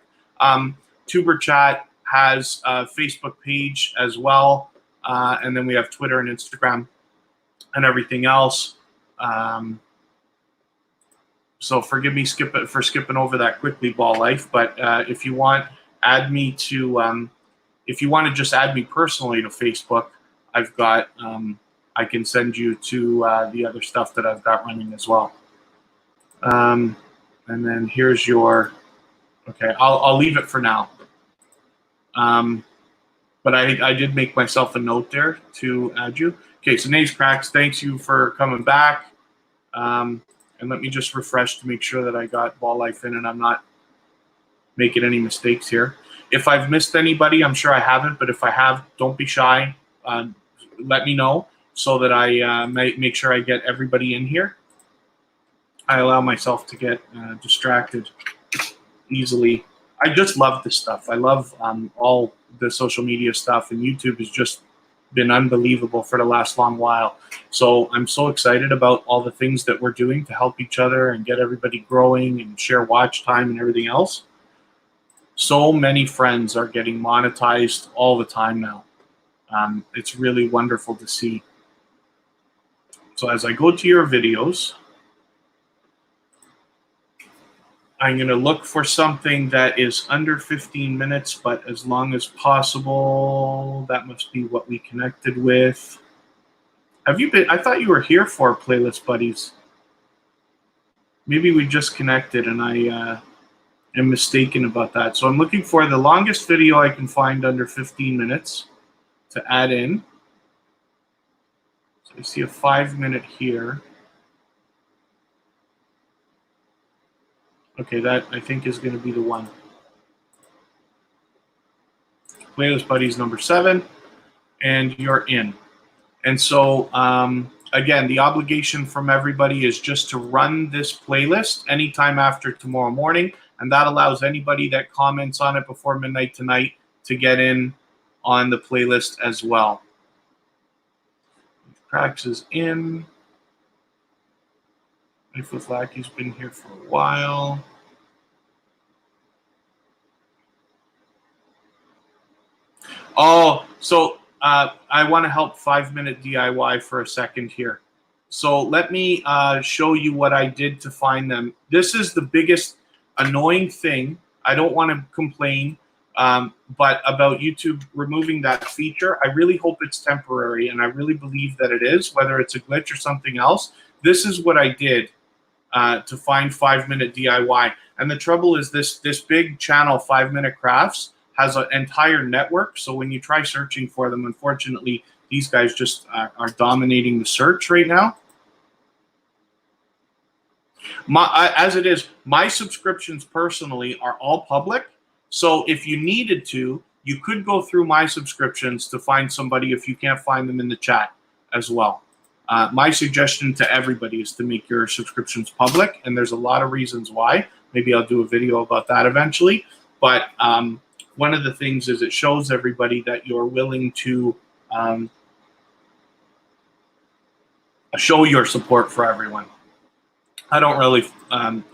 Tuber chat has a Facebook page as well, and then we have Twitter and Instagram and everything else. So forgive me for skipping over that quickly, Ball Life. But if you want, add me to. If you want to just add me personally to Facebook, I've got. I can send you to the other stuff that I've got running as well. And then here's your. Okay, I'll leave it for now. But I did make myself a note there to add you. Okay, so Nays Cracks, thanks you for coming back. And let me just refresh to make sure that I got Ball Life in and I'm not making any mistakes here. If I've missed anybody, I'm sure I haven't, but if I have, don't be shy. Let me know so that I make sure I get everybody in here. I allow myself to get distracted easily. I just love this stuff. I love all the social media stuff, and YouTube has just been unbelievable for the last long while. So I'm so excited about all the things that we're doing to help each other and get everybody growing and share watch time and everything else. So many friends are getting monetized all the time now. It's really wonderful to see. So as I go to your videos, I'm going to look for something that is under 15 minutes, but as long as possible. That must be what we connected with. Have you been? I thought you were here for Playlist Buddies. Maybe we just connected and I am mistaken about that. So I'm looking for the longest video I can find under 15 minutes to add in. So I see a 5-minute here. Okay, that I think is going to be the one. Playlist Buddies number 7, and you're in. And so, again, the obligation from everybody is just to run this playlist anytime after tomorrow morning, and that allows anybody that comments on it before midnight tonight to get in on the playlist as well. Cracks is in. Life with Lackey's been here for a while. Oh, so I want to help 5-minute DIY for a second here. So let me show you what I did to find them. This is the biggest annoying thing. I don't want to complain, but about YouTube removing that feature, I really hope it's temporary, and I really believe that it is, whether it's a glitch or something else. This is what I did to find 5-minute DIY. And the trouble is this big channel, 5-Minute Crafts, has an entire network. So when you try searching for them, unfortunately, these guys just are dominating the search right now. As it is, my subscriptions personally are all public. So if you needed to, you could go through my subscriptions to find somebody if you can't find them in the chat as well. My suggestion to everybody is to make your subscriptions public, and there's a lot of reasons why. Maybe I'll do a video about that eventually. But one of the things is it shows everybody that you're willing to show your support for everyone. I don't really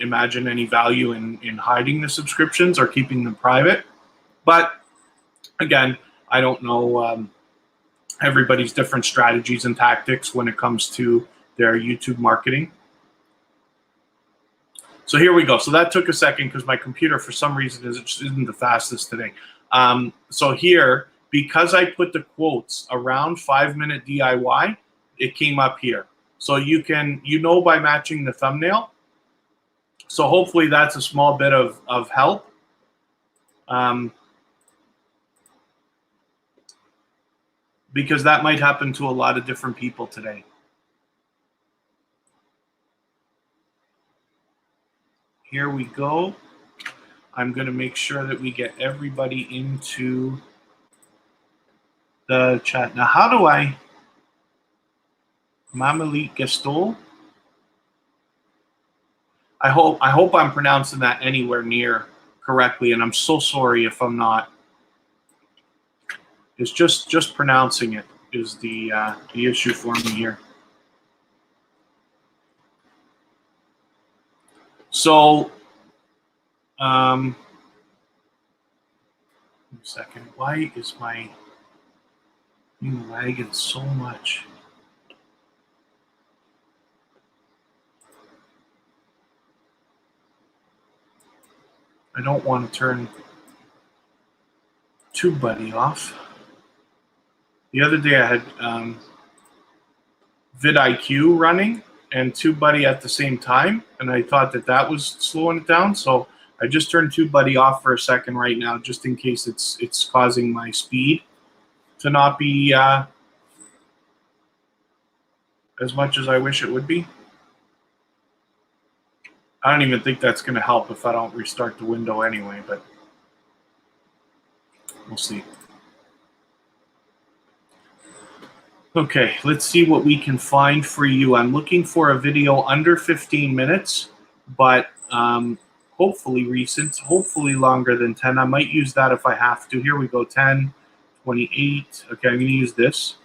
imagine any value in hiding the subscriptions or keeping them private. But again, I don't know everybody's different strategies and tactics when it comes to their YouTube marketing. So here we go. So that took a second because my computer, for some reason, isn't the fastest today. So here, because I put the quotes around 5-minute DIY, it came up here. So you can, by matching the thumbnail. So hopefully that's a small bit of help. Because that might happen to a lot of different people today. Here we go. I'm going to make sure that we get everybody into the chat. Now, how do I... Mamalit Gastol? I hope I'm pronouncing that anywhere near correctly, and I'm so sorry if I'm not. It's just pronouncing it is the issue for me here. So, one second. Why is my thing lagging so much? I don't want to turn TubeBuddy off. The other day I had vidIQ running and TubeBuddy at the same time, and I thought that was slowing it down. So I just turned TubeBuddy off for a second right now, just in case it's causing my speed to not be as much as I wish it would be. I don't even think that's going to help if I don't restart the window anyway, but we'll see. Okay, let's see what we can find for you. I'm looking for a video under 15 minutes, but hopefully recent, hopefully longer than 10. I might use that if I have to. Here we go, 10, 28. Okay, I'm going to use this.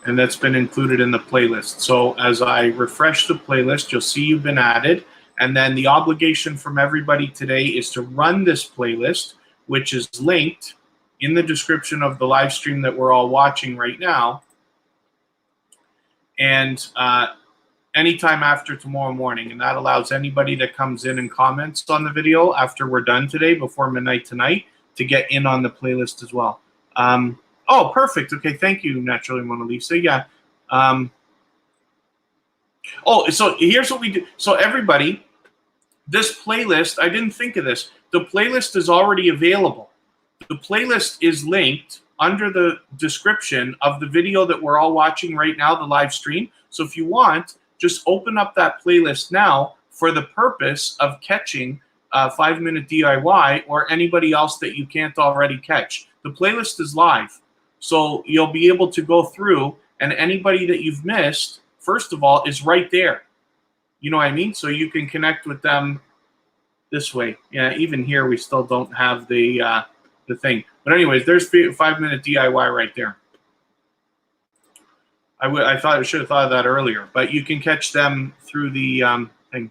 And that's been included in the playlist. So as I refresh the playlist, you'll see you've been added. And then the obligation from everybody today is to run this playlist, which is linked in the description of the live stream that we're all watching right now. And anytime after tomorrow morning. And that allows anybody that comes in and comments on the video after we're done today, before midnight tonight, to get in on the playlist as well. Oh, perfect. Okay, thank you, Naturally Mona Lisa. Yeah. Oh, so here's what we do. So everybody, this playlist, I didn't think of this. The playlist is already available. The playlist is linked under the description of the video that we're all watching right now, the live stream. So if you want, just open up that playlist now for the purpose of catching 5-minute DIY or anybody else that you can't already catch. The playlist is live. So you'll be able to go through, and anybody that you've missed, first of all, is right there. You know what I mean? So you can connect with them this way. Yeah, even here we still don't have the thing. But anyways, there's 5-minute DIY right there. I thought I should have thought of that earlier, but you can catch them through the thing.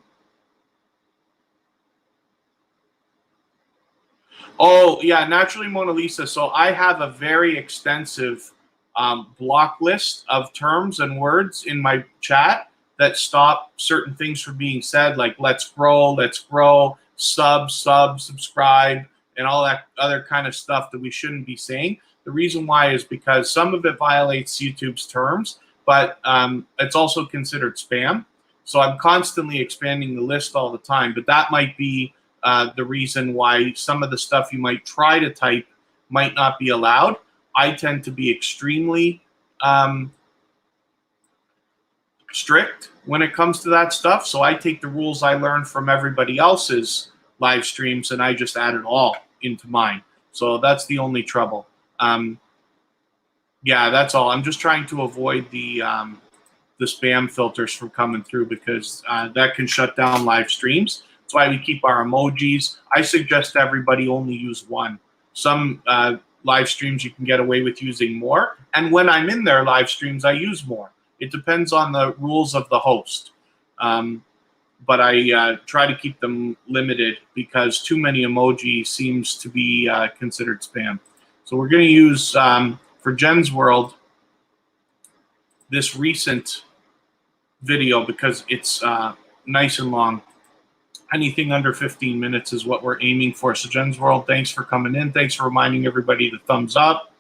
Oh, yeah, Naturally Mona Lisa. So I have a very extensive block list of terms and words in my chat that stop certain things from being said, like let's grow, subscribe, and all that other kind of stuff that we shouldn't be saying. The reason why is because some of it violates YouTube's terms, but it's also considered spam. So I'm constantly expanding the list all the time, but that might be the reason why some of the stuff you might try to type might not be allowed. I tend to be extremely strict when it comes to that stuff. So I take the rules I learned from everybody else's live streams and I just add it all into mine. So that's the only trouble. Yeah, that's all. I'm just trying to avoid the spam filters from coming through because that can shut down live streams. That's why we keep our emojis. I suggest everybody only use one. Some live streams you can get away with using more. And when I'm in their live streams, I use more. It depends on the rules of the host. But I try to keep them limited because too many emoji seems to be considered spam. So we're going to use, for Jen's World, this recent video because it's nice and long. Anything under 15 minutes is what we're aiming for. So Jen's World, thanks for coming in. Thanks for reminding everybody to thumbs up.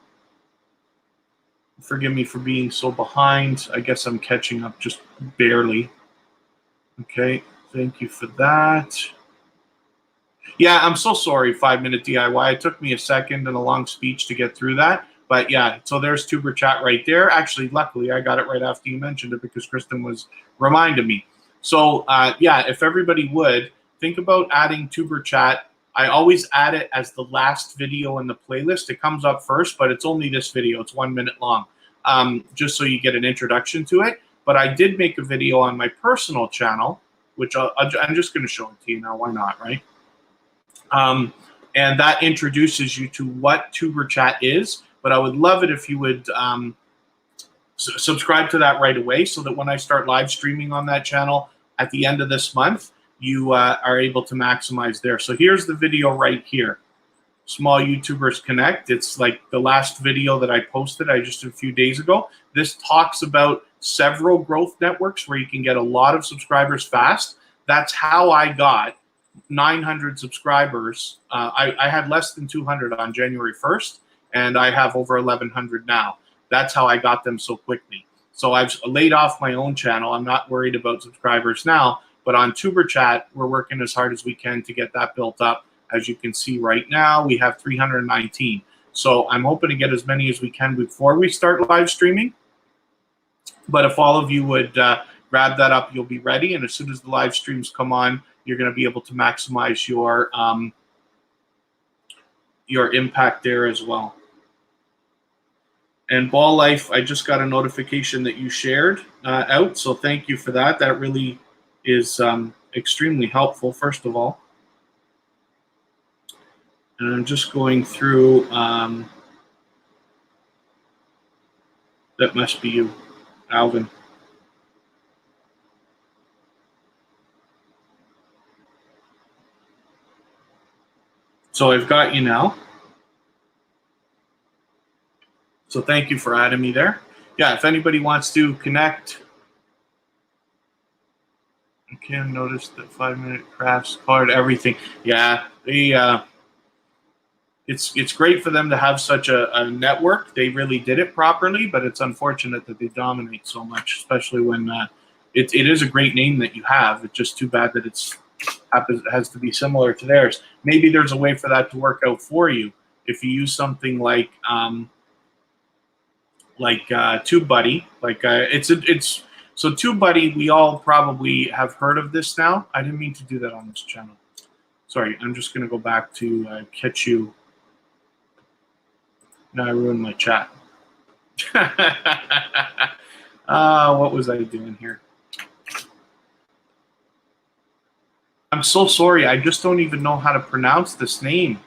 Forgive me for being so behind. I guess I'm catching up just barely. Okay, thank you for that. Yeah, I'm so sorry, 5-minute DIY. It took me a second and a long speech to get through that. But yeah, so there's Tuber Chat right there. Actually, luckily, I got it right after you mentioned it because Kristen was reminding me. So yeah, if everybody would, think about adding Tuber Chat. I always add it as the last video in the playlist. It comes up first, but it's only this video. It's 1 minute long, just so you get an introduction to it. But I did make a video on my personal channel, which I'm just going to show it to you now. Why not, right? And that introduces you to what Tuber Chat is. But I would love it if you would subscribe to that right away so that when I start live streaming on that channel at the end of this month, you are able to maximize there. So here's the video right here. Small YouTubers Connect. It's like the last video that I posted just a few days ago. This talks about several growth networks where you can get a lot of subscribers fast. That's how I got 900 subscribers. I had less than 200 on January 1st, and I have over 1,100 now. That's how I got them so quickly. So I've laid off my own channel. I'm not worried about subscribers now, but on Tuber Chat, we're working as hard as we can to get that built up. As you can see right now, we have 319. So I'm hoping to get as many as we can before we start live streaming. But if all of you would grab that up, you'll be ready. And as soon as the live streams come on, you're going to be able to maximize your impact there as well. And Ball Life, I just got a notification that you shared out, so thank you for that. That really is extremely helpful, first of all. And I'm just going through, that must be you, Alvin. So I've got you now. So thank you for adding me there. Yeah, if anybody wants to connect. Okay, I noticed that 5-minute crafts card, everything. Yeah, they it's great for them to have such a network. They really did it properly, but it's unfortunate that they dominate so much, especially when it is a great name that you have. It's just too bad that it has to be similar to theirs. Maybe there's a way for that to work out for you if you use something like TubeBuddy. So TubeBuddy, we all probably have heard of this now. I didn't mean to do that on this channel. Sorry, I'm just going to go back to catch you. Now I ruined my chat. What was I doing here? I'm so sorry. I just don't even know how to pronounce this name.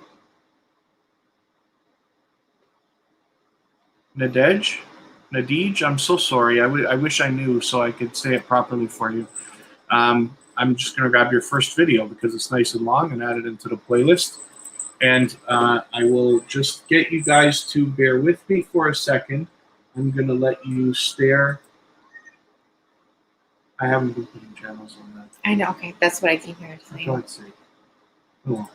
Nadej? I'm so sorry. I wish I knew so I could say it properly for you. I'm just going to grab your first video because it's nice and long and add it into the playlist. And I will just get you guys to bear with me for a second. I'm going to let you stare. I haven't been putting channels on that. I know. Okay, that's what I came here to say. Let's see. Oh.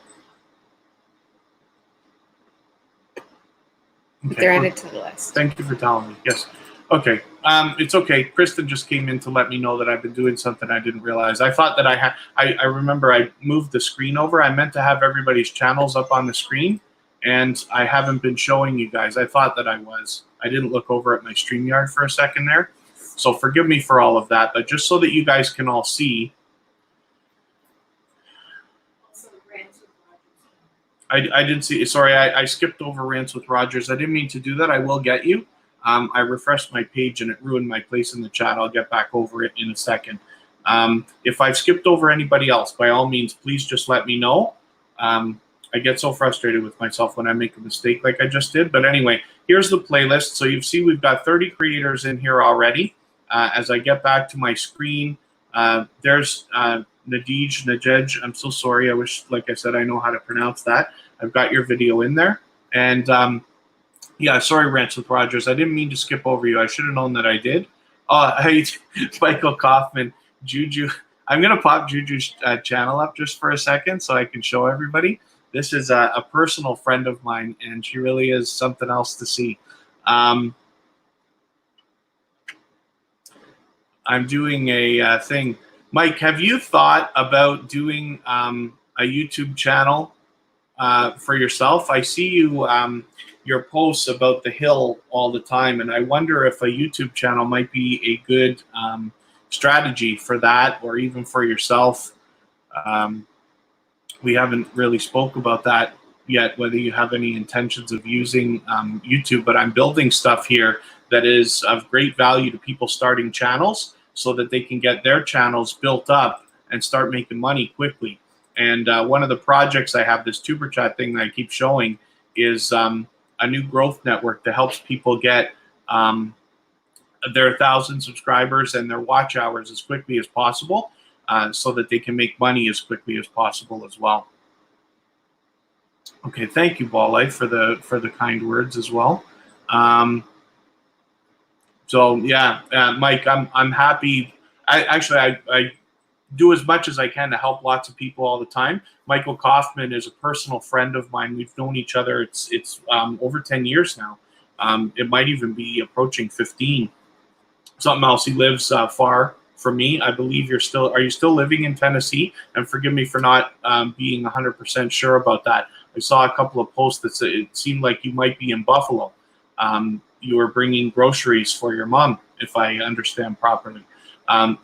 Okay, they're added to the list. Thank you for telling me. Yes. Okay. It's okay. Kristen just came in to let me know that I've been doing something I didn't realize. I thought that I had. I remember I moved the screen over. I meant to have everybody's channels up on the screen, and I haven't been showing you guys. I thought that I was. I didn't look over at my StreamYard for a second there, so forgive me for all of that. But just so that you guys can all see. I did see. Sorry, I skipped over Rants with Rogers. I didn't mean to do that. I will get you. I refreshed my page and it ruined my place in the chat. I'll get back over it in a second. If I've skipped over anybody else, by all means, please just let me know. I get so frustrated with myself when I make a mistake like I just did. But anyway, here's the playlist. So you see we've got 30 creators in here already. As I get back to my screen, there's Najej. I'm so sorry. I wish, like I said, I know how to pronounce that. I've got your video in there. And yeah, sorry, Rants with Rogers. I didn't mean to skip over you. I should have known that I did. Hey, Michael Kaufman, Juju. I'm going to pop Juju's channel up just for a second so I can show everybody. This is a personal friend of mine, and she really is something else to see. I'm doing a thing. Mike, have you thought about doing a YouTube channel for yourself? I see you your posts about the hill all the time, and I wonder if a YouTube channel might be a good strategy for that, or even for yourself. We haven't really spoke about that yet, whether you have any intentions of using YouTube, but I'm building stuff here that is of great value to people starting channels so that they can get their channels built up and start making money quickly. And one of the projects I have, this Tuber Chat thing that I keep showing, is a new growth network that helps people get their 1,000 subscribers and their watch hours as quickly as possible, so that they can make money as quickly as possible as well. Okay, thank you, Ball Life, for the kind words as well. So yeah, Mike, I'm happy. I do as much as I can to help lots of people all the time. Michael Kaufman is a personal friend of mine. We've known each other. It's over 10 years now. It might even be approaching 15. Something else. He lives far from me. I believe are you still living in Tennessee? And forgive me for not being 100% sure about that. I saw a couple of posts that said it seemed like you might be in Buffalo. You were bringing groceries for your mom, if I understand properly.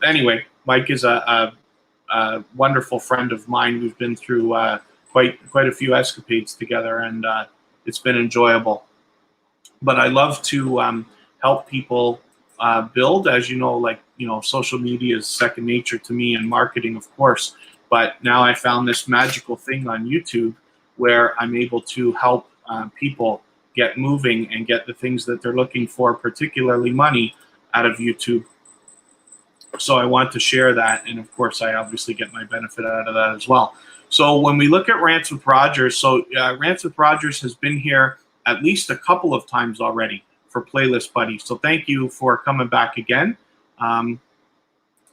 Anyway, Mike is a wonderful friend of mine. We've been through quite a few escapades together, and it's been enjoyable. But I love to help people build. As you know, social media is second nature to me, and marketing, of course. But now I found this magical thing on YouTube where I'm able to help people get moving and get the things that they're looking for, particularly money, out of YouTube. So I want to share that, and of course I obviously get my benefit out of that as well. So when we look at Rants with Rogers, so Rants with Rogers has been here at least a couple of times already for Playlist Buddy. So thank you for coming back again.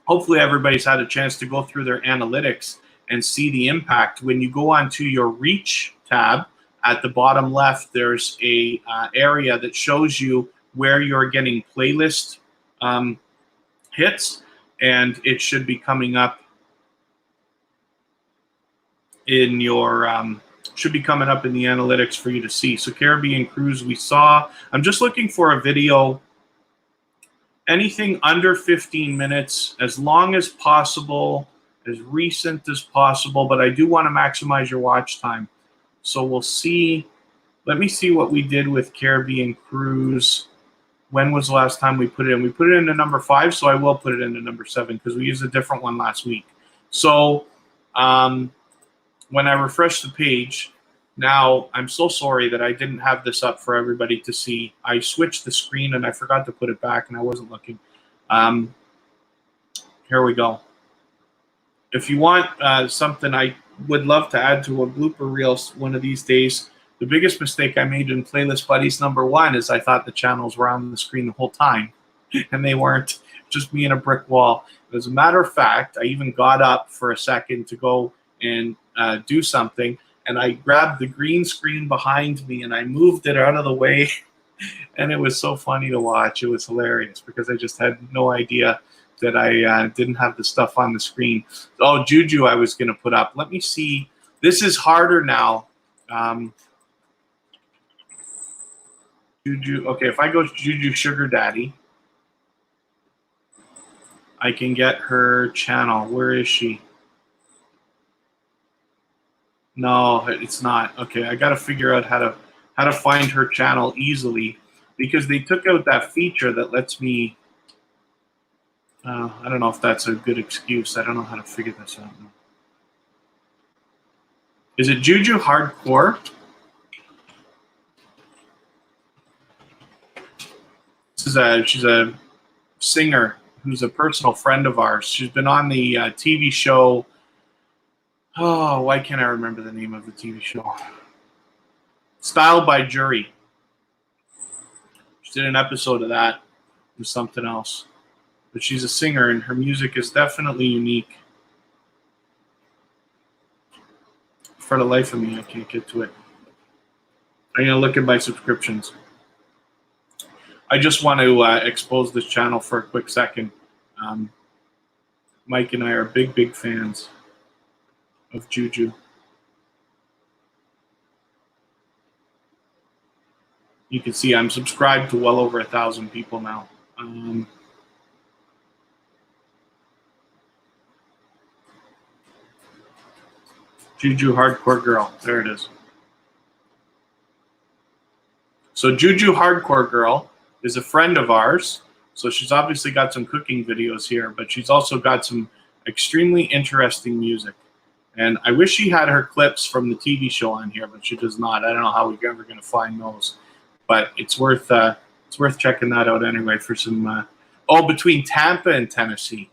Hopefully everybody's had a chance to go through their analytics and see the impact. When you go onto your Reach tab, at the bottom left, there's a area that shows you where you're getting playlist hits, and it should be coming up in your should be coming up in the analytics for you to see. So Caribbean Cruise, we saw. I'm just looking for a video, anything under 15 minutes, as long as possible, as recent as possible, but I do want to maximize your watch time. So we'll see. Let me see what we did with Caribbean Cruise. When was the last time we put it in? We put it into number 5, so I will put it into number 7 because we used a different one last week. So when I refresh the page, now I'm so sorry that I didn't have this up for everybody to see. I switched the screen and I forgot to put it back, and I wasn't looking. Here we go. If you want something I would love to add to a blooper reel one of these days, the biggest mistake I made in Playlist Buddies number 1 is I thought the channels were on the screen the whole time, and they weren't. Just me and a brick wall. As a matter of fact, I even got up for a second to go and do something, and I grabbed the green screen behind me and I moved it out of the way And it was so funny to watch. It was hilarious because I just had no idea that I didn't have the stuff on the screen. Oh, Juju I was going to put up. Let me see. This is harder now. Juju. Okay, if I go to Juju Sugar Daddy, I can get her channel. Where is she? No, it's not. Okay, I got to figure out how to find her channel easily because they took out that feature that lets me. I don't know if that's a good excuse. I don't know how to figure this out now. Is it Juju Hardcore? She's a singer who's a personal friend of ours. She's been on the TV show. Oh, why can't I remember the name of the TV show? Styled by Jury. She did an episode of that with something else. But she's a singer, and her music is definitely unique. For the life of me, I can't get to it. I'm going to look at my subscriptions. I just want to expose this channel for a quick second. Mike and I are big fans of Juju. You can see I'm subscribed to well over 1,000 people now. Juju Hardcore Girl. There it is. So Juju Hardcore Girl is a friend of ours. So she's obviously got some cooking videos here, but she's also got some extremely interesting music. And I wish she had her clips from the TV show on here, but she does not. I don't know how we're ever going to find those. But it's worth checking that out anyway for some. Between Tampa and Tennessee.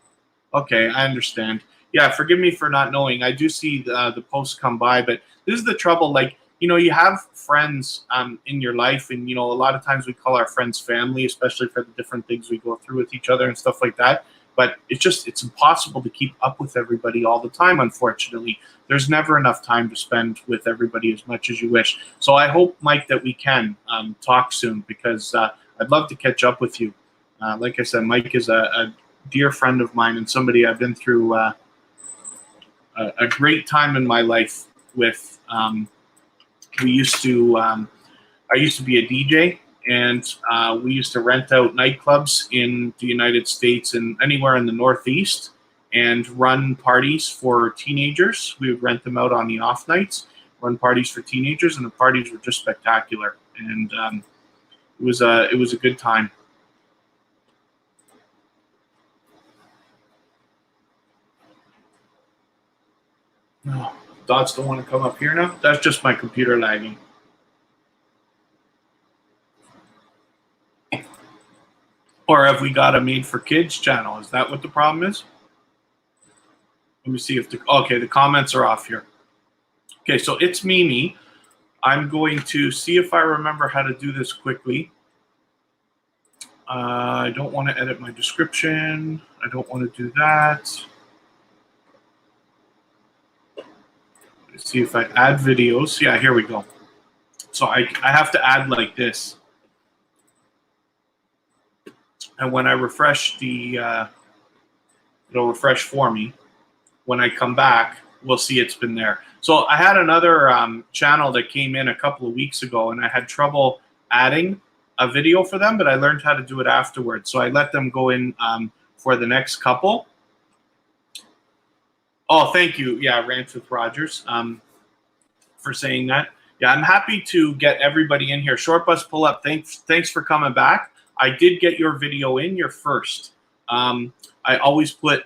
Okay, I understand. Yeah, forgive me for not knowing. I do see the posts come by, but this is the trouble. Like, you have friends in your life, and a lot of times we call our friends family, especially for the different things we go through with each other and stuff like that. But it's impossible to keep up with everybody all the time, unfortunately. There's never enough time to spend with everybody as much as you wish. So I hope, Mike, that we can talk soon because I'd love to catch up with you. Like I said, Mike is a dear friend of mine and somebody I've been through a great time in my life with. I used to be a DJ. And we used to rent out nightclubs in the United States and anywhere in the Northeast and run parties for teenagers. We would rent them out on the off nights, run parties for teenagers, and the parties were just spectacular. And it was a good time. No, dots don't want to come up here now. That's just my computer lagging. Or have we got a made for kids channel? Is that what the problem is? Let me see if the comments are off here. Okay, so it's Mimi. I'm going to see if I remember how to do this quickly. I don't want to edit my description. I don't want to do that. Let's see if I add videos. Yeah, here we go. So I have to add like this. And when I refresh it'll refresh for me. When I come back, we'll see it's been there. So I had another channel that came in a couple of weeks ago, and I had trouble adding a video for them, but I learned how to do it afterwards. So I let them go in for the next couple. Oh, thank you. Yeah, Rants with Rogers for saying that. Yeah, I'm happy to get everybody in here. Short Bus Pull Up, thanks for coming back. I did get your video in, your first. I always put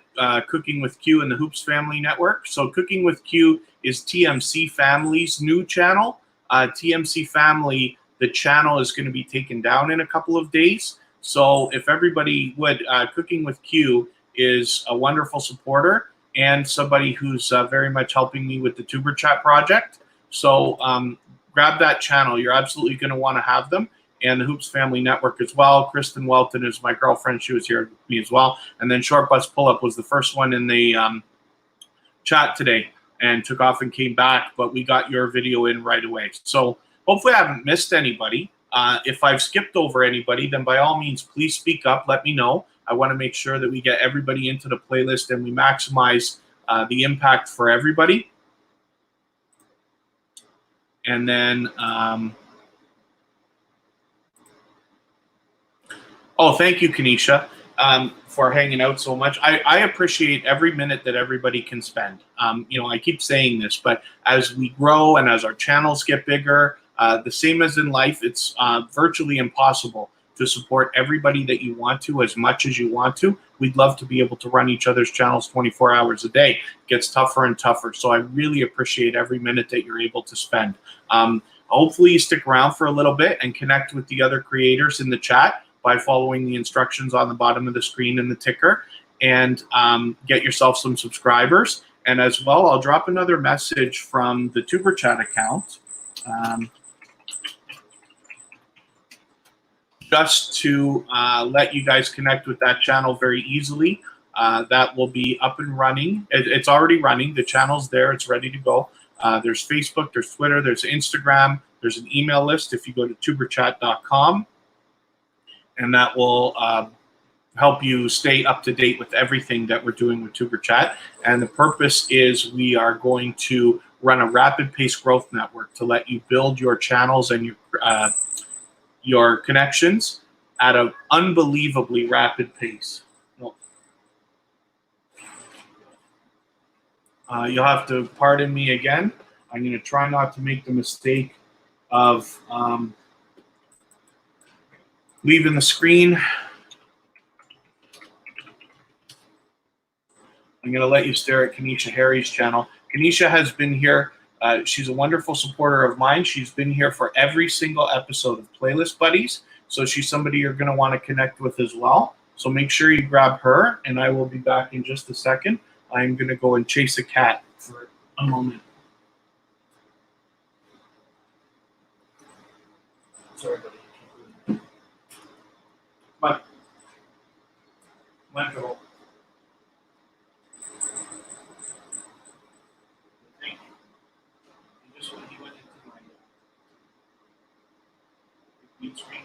Cooking with Q in the Hoops Family Network. So Cooking with Q is TMC Family's new channel. TMC Family, the channel is going to be taken down in a couple of days. So if everybody would, Cooking with Q is a wonderful supporter and somebody who's very much helping me with the Tuber Chat project. So grab that channel. You're absolutely going to want to have them. And the Hoops Family Network as well. Kristen Welton is my girlfriend. She was here with me as well. And then Short Bus Pull Up was the first one in the chat today and took off and came back. But we got your video in right away. So hopefully I haven't missed anybody. If I've skipped over anybody, then by all means, please speak up. Let me know. I want to make sure that we get everybody into the playlist and we maximize the impact for everybody. And then, oh, thank you, Kanisha, for hanging out so much. I appreciate every minute that everybody can spend. You know, I keep saying this, but as we grow and as our channels get bigger, the same as in life, it's virtually impossible to support everybody that you want to as much as you want to. We'd love to be able to run each other's channels 24 hours a day. It gets tougher and tougher. So I really appreciate every minute that you're able to spend. Hopefully you stick around for a little bit and connect with the other creators in the chat by following the instructions on the bottom of the screen in the ticker, and get yourself some subscribers. And as well, I'll drop another message from the Tuber Chat account. Just to let you guys connect with that channel very easily. That will be up and running. It's already running. The channel's there. It's ready to go. There's Facebook, there's Twitter, there's Instagram, there's an email list if you go to tuberchat.com. And that will help you stay up to date with everything that we're doing with Tuber Chat. And the purpose is we are going to run a rapid pace growth network to let you build your channels and your connections at an unbelievably rapid pace. You'll have to pardon me again. I'm going to try not to make the mistake of leaving the screen. I'm going to let you stare at Kanisha Harry's channel. Kanisha has been here. She's a wonderful supporter of mine. She's been here for every single episode of Playlist Buddies. So she's somebody you're going to want to connect with as well. So make sure you grab her, and I will be back in just a second. I'm going to go and chase a cat for a moment. Sorry, buddy. Come on. Come on, girl. Thank you. Just when he went into my green screen.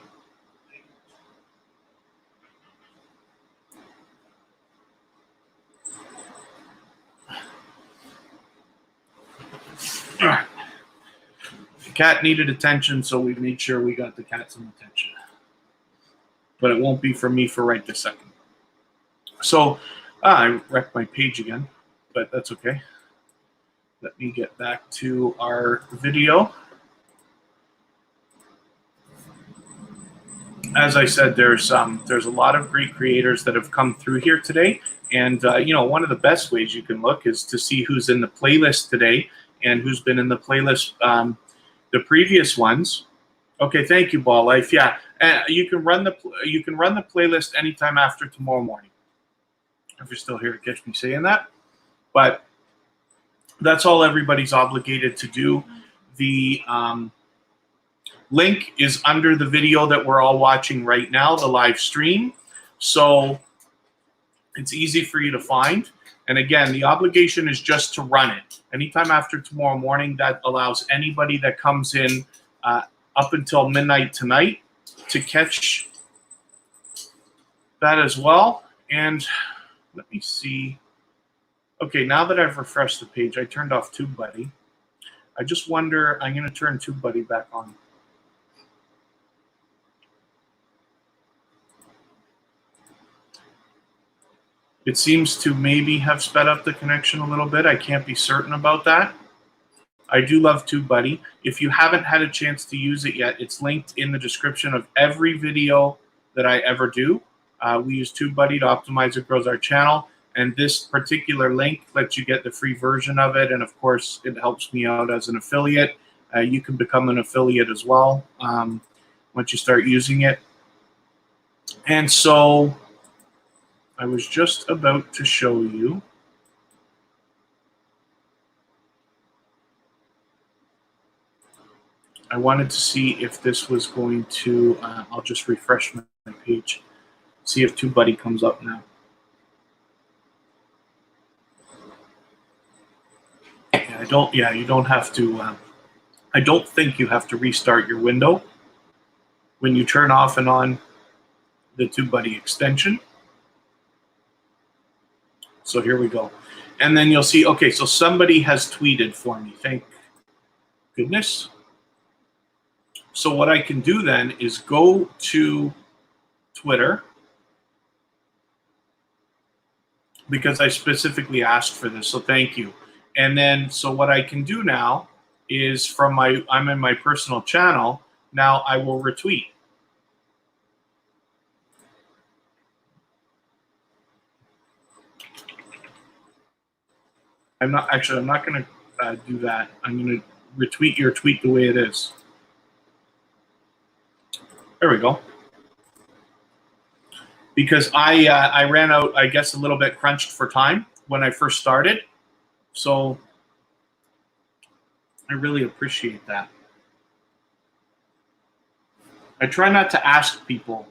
The cat needed attention, so we made sure we got the cat some attention. But it won't be for me for right this second. So I wrecked my page again, but that's okay. Let me get back to our video. As I said, there's a lot of great creators that have come through here today. And, you know, one of the best ways you can look is to see who's in the playlist today and who's been in the playlist the previous ones. Okay, thank you, Ball Life. Yeah, you can run the playlist anytime after tomorrow morning. If you're still here to catch me saying that, but that's all everybody's obligated to do. The link is under the video that we're all watching right now, the live stream. So it's easy for you to find. And again, the obligation is just to run it. Anytime after tomorrow morning, that allows anybody that comes in up until midnight tonight to catch that as well. And let me see. Okay, now that I've refreshed the page, I turned off TubeBuddy. I just wonder, I'm going to turn TubeBuddy back on. It seems to maybe have sped up the connection a little bit. I can't be certain about that. I do love TubeBuddy. If you haven't had a chance to use it yet, it's linked in the description of every video that I ever do. We use TubeBuddy to optimize it, grows our channel. And this particular link lets you get the free version of it. And of course, it helps me out as an affiliate. You can become an affiliate as well once you start using it. And so I was just about to show you. I wanted to see if this was going to, I'll just refresh my page, see if TubeBuddy comes up now. Yeah, you don't have to, I don't think you have to restart your window. when you turn off and on the TubeBuddy extension. So here we go. And then you'll see, okay, so somebody has tweeted for me. Thank goodness. So what I can do then is go to Twitter, because I specifically asked for this, so thank you. And then, so what I can do now is I'm in my personal channel, now I will retweet. I'm not going to do that. I'm going to retweet your tweet the way it is. There we go. Because I ran out, I guess, a little bit crunched for time when I first started. So I really appreciate that. I try not to ask people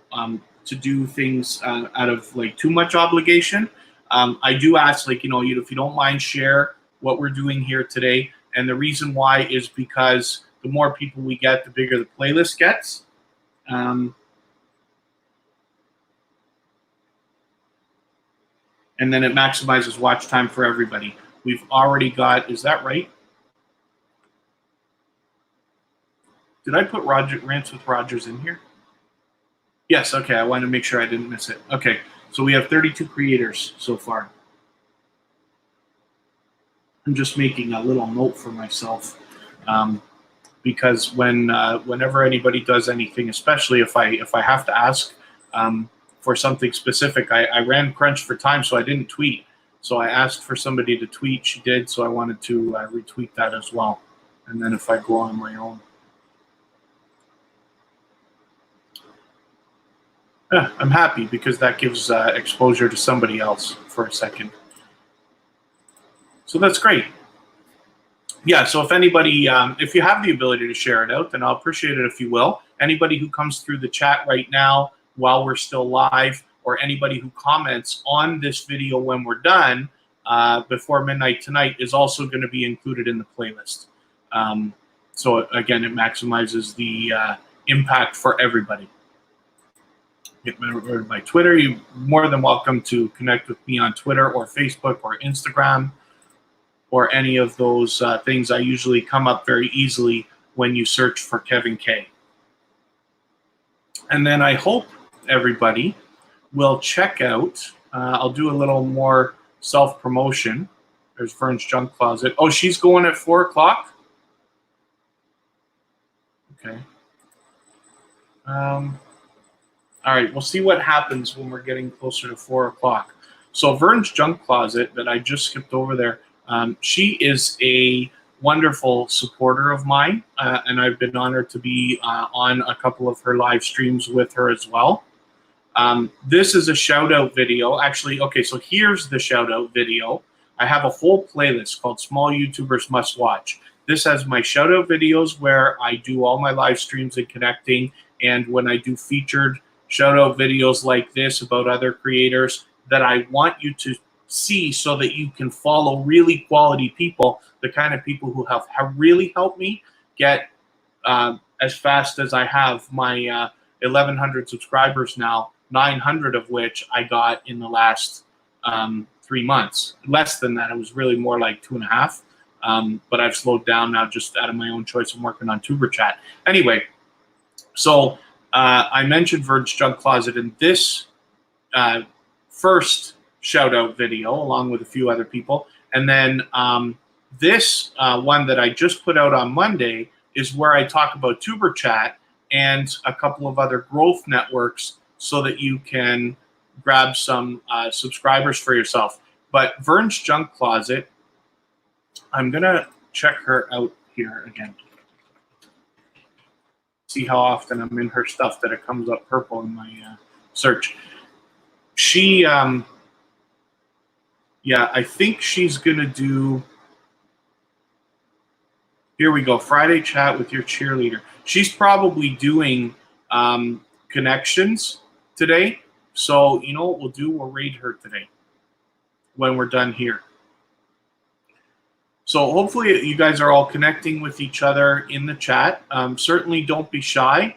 to do things out of like too much obligation. I do ask, like, if you don't mind, share what we're doing here today. And the reason why is because the more people we get, the bigger the playlist gets. And then it maximizes watch time for everybody. We've already got, is that right? Did I put Rants with Rogers in here? Yes, okay, I wanted to make sure I didn't miss it. Okay, so we have 32 creators so far. I'm just making a little note for myself because whenever anybody does anything, especially if I have to ask for something specific, I ran crunch for time, so I didn't tweet. So I asked for somebody to tweet. She did, so I wanted to retweet that as well. And then if I go on my own. Yeah, I'm happy because that gives exposure to somebody else for a second. So that's great. Yeah, so if anybody, if you have the ability to share it out, then I'll appreciate it if you will. Anybody who comes through the chat right now while we're still live, or anybody who comments on this video when we're done before midnight tonight is also going to be included in the playlist. So again, it maximizes the impact for everybody. Get my Twitter. You're more than welcome to connect with me on Twitter or Facebook or Instagram or any of those things. I usually come up very easily when you search for Kevin Kaye. And then I hope everybody will check out, I'll do a little more self-promotion. There's Vern's Junk Closet. Oh, she's going at 4 o'clock? Okay. All right, we'll see what happens when we're getting closer to 4 o'clock. So Vern's Junk Closet, that I just skipped over there, she is a wonderful supporter of mine, and I've been honored to be on a couple of her live streams with her as well. This is a shout-out video. Actually, okay, so here's the shout-out video. I have a whole playlist called Small YouTubers Must Watch. This has my shout-out videos where I do all my live streams and connecting, and when I do featured shout-out videos like this about other creators that I want you to see so that you can follow really quality people, the kind of people who have really helped me get as fast as I have my 1,100 subscribers now, 900 of which I got in the last 3 months. Less than that, it was really more like 2.5. But I've slowed down now just out of my own choice. I'm working on Tuber Chat. Anyway, so I mentioned Vern's Junk Closet in this first shout-out video, along with a few other people. And then this one that I just put out on Monday is where I talk about Tuber Chat and a couple of other growth networks so that you can grab some subscribers for yourself. But Vern's Junk Closet, I'm going to check her out here again. See how often I'm in her stuff that it comes up purple in my search. She, yeah, I think she's going to do, here we go, Friday chat with your cheerleader. She's probably doing connections today. So, you know what we'll do? We'll raid her today when we're done here. So hopefully you guys are all connecting with each other in the chat. Certainly don't be shy.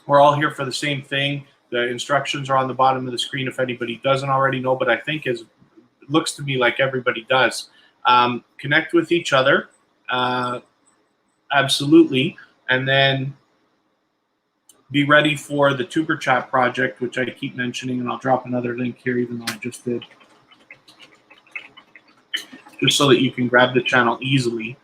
We're all here for the same thing. The instructions are on the bottom of the screen if anybody doesn't already know, but I think it looks to me like everybody does. Connect with each other, absolutely, and then be ready for the Tuber Chat project, which I keep mentioning, and I'll drop another link here, even though I just did, just so that you can grab the channel easily.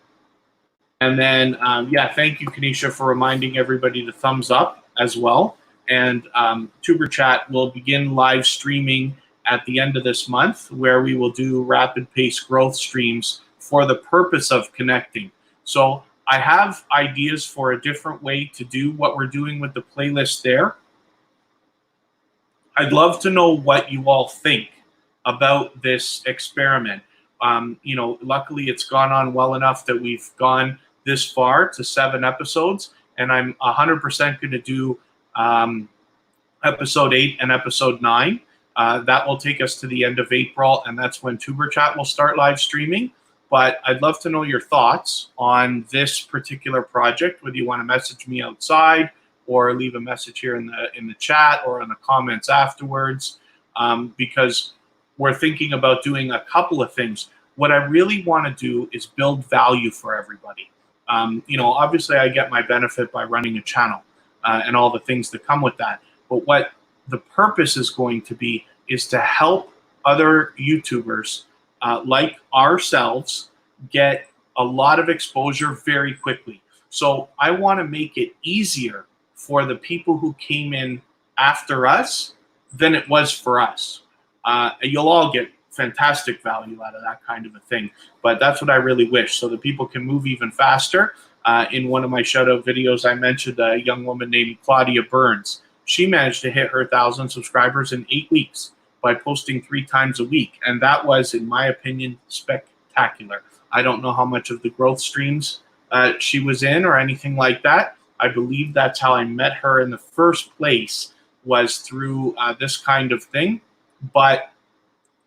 And then, yeah, thank you, Kanisha, for reminding everybody to thumbs up as well. And Tuber Chat will begin live streaming at the end of this month, where we will do rapid pace growth streams for the purpose of connecting. So I have ideas for a different way to do what we're doing with the playlist there. I'd love to know what you all think about this experiment. You know, luckily it's gone on well enough that we've gone this far to 7 episodes, and I'm 100% going to do episode 8 and episode 9. That will take us to the end of April, and that's when Tuber Chat will start live streaming. But I'd love to know your thoughts on this particular project, whether you want to message me outside or leave a message here in the chat or in the comments afterwards, because we're thinking about doing a couple of things. What I really want to do is build value for everybody. You know, obviously I get my benefit by running a channel and all the things that come with that. But what the purpose is going to be is to help other YouTubers like ourselves get a lot of exposure very quickly. So I want to make it easier for the people who came in after us than it was for us. You'll all get fantastic value out of that kind of a thing, but that's what I really wish, so that people can move even faster. In one of my shout out videos, I mentioned a young woman named Claudia Burns. She managed to hit her 1,000 subscribers in 8 weeks by posting 3 times a week, and that was, in my opinion, spectacular. I don't know how much of the growth streams she was in or anything like that. I believe that's how I met her in the first place, was through this kind of thing, but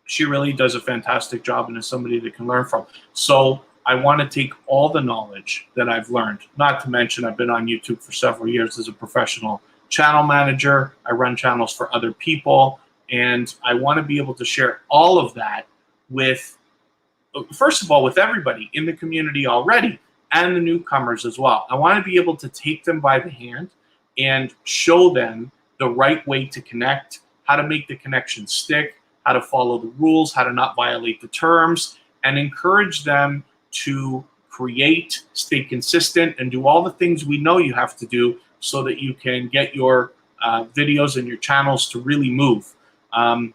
she really does a fantastic job and is somebody that can learn from. So I want to take all the knowledge that I've learned, not to mention I've been on YouTube for several years as a professional channel manager. I run channels for other people, and I want to be able to share all of that with, first of all, with everybody in the community already and the newcomers as well. I want to be able to take them by the hand and show them the right way to connect, how to make the connection stick, how to follow the rules, how to not violate the terms, and encourage them to create, stay consistent, and do all the things we know you have to do so that you can get your videos and your channels to really move. And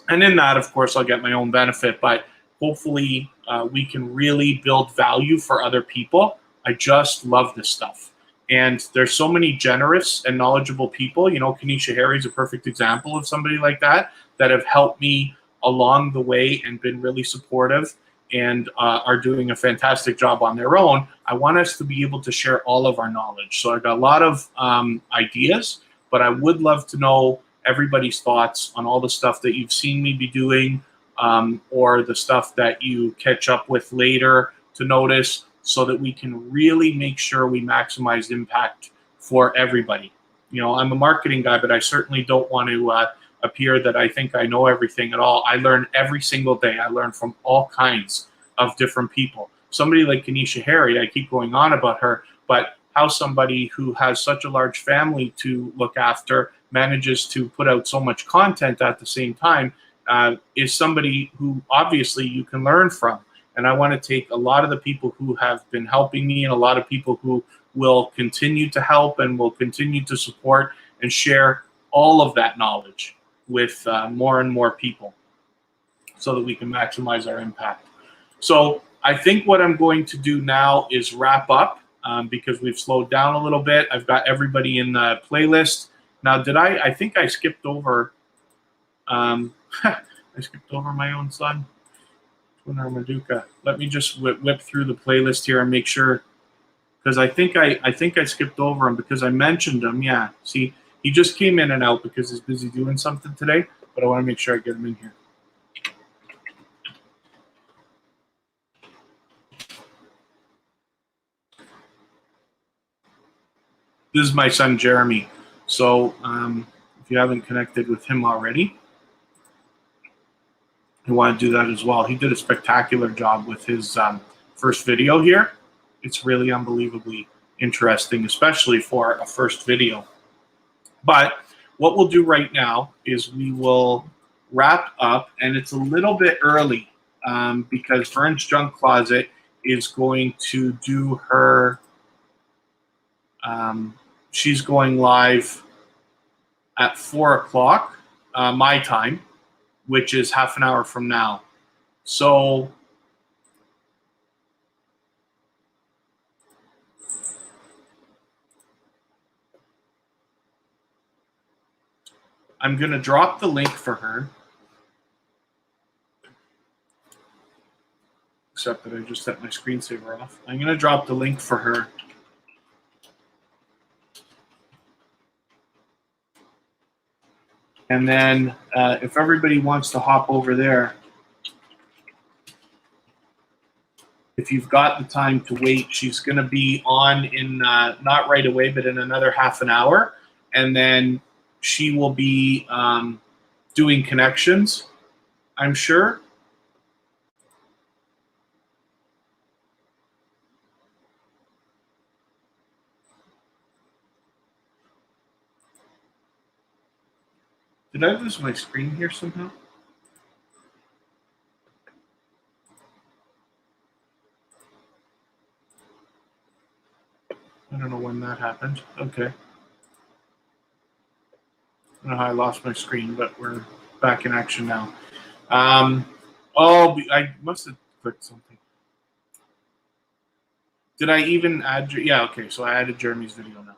in that, of course, I'll get my own benefit, but hopefully we can really build value for other people. I just love this stuff. And there's so many generous and knowledgeable people. You know, Kanisha Harry's a perfect example of somebody like that have helped me along the way and been really supportive and are doing a fantastic job on their own. I want us to be able to share all of our knowledge. So I've got a lot of ideas, but I would love to know everybody's thoughts on all the stuff that you've seen me be doing, or the stuff that you catch up with later to notice, so that we can really make sure we maximize impact for everybody. You know, I'm a marketing guy, but I certainly don't want to appear that I think I know everything at all. I learn every single day. I learn from all kinds of different people. Somebody like Kanisha Harry, I keep going on about her, but how somebody who has such a large family to look after manages to put out so much content at the same time is somebody who obviously you can learn from. And I want to take a lot of the people who have been helping me and a lot of people who will continue to help and will continue to support and share all of that knowledge with more and more people so that we can maximize our impact. So I think what I'm going to do now is wrap up because we've slowed down a little bit. I've got everybody in the playlist. Now, I think I skipped over, I skipped over my own son. Let me just whip through the playlist here and make sure, because I think I skipped over him because I mentioned him. Yeah, see, he just came in and out because he's busy doing something today, but I want to make sure I get him in here. This is my son, Jeremy. So if you haven't connected with him already, you want to do that as well. He did a spectacular job with his first video here. It's really unbelievably interesting, especially for a first video. But what we'll do right now is we will wrap up, and it's a little bit early because Vern's Junk Closet is going to do her, she's going live at 4 o'clock my time, which is half an hour from now. So I'm going to drop the link for her. Except that I just set my screensaver off. I'm going to drop the link for her. And then if everybody wants to hop over there, if you've got the time to wait, she's going to be on in not right away, but in another half an hour. And then she will be doing connections, I'm sure. Did I lose my screen here somehow? I don't know when that happened. Okay. I don't know how I lost my screen, but we're back in action now. Oh, I must have clicked something. Did I even add? Yeah, okay, so I added Jeremy's video now.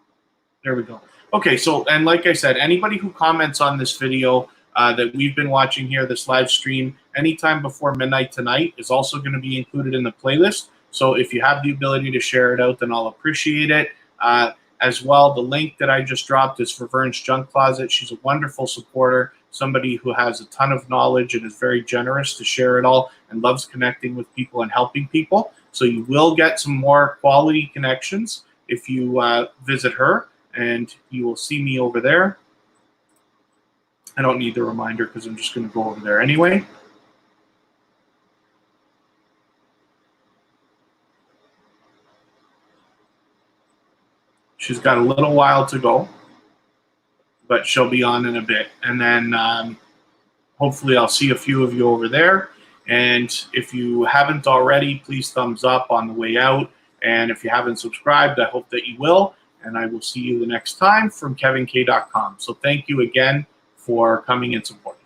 There we go. Okay, so, and like I said, anybody who comments on this video that we've been watching here, this live stream, anytime before midnight tonight is also going to be included in the playlist. So if you have the ability to share it out, then I'll appreciate it. As well, the link that I just dropped is for Vern's Junk Closet. She's a wonderful supporter, somebody who has a ton of knowledge and is very generous to share it all and loves connecting with people and helping people. So you will get some more quality connections if you visit her, and you will see me over there. I don't need the reminder because I'm just going to go over there anyway. She's got a little while to go, but she'll be on in a bit. And then hopefully I'll see a few of you over there. And if you haven't already, please thumbs up on the way out. And if you haven't subscribed, I hope that you will. And I will see you the next time from KevinK.com. So thank you again for coming and supporting.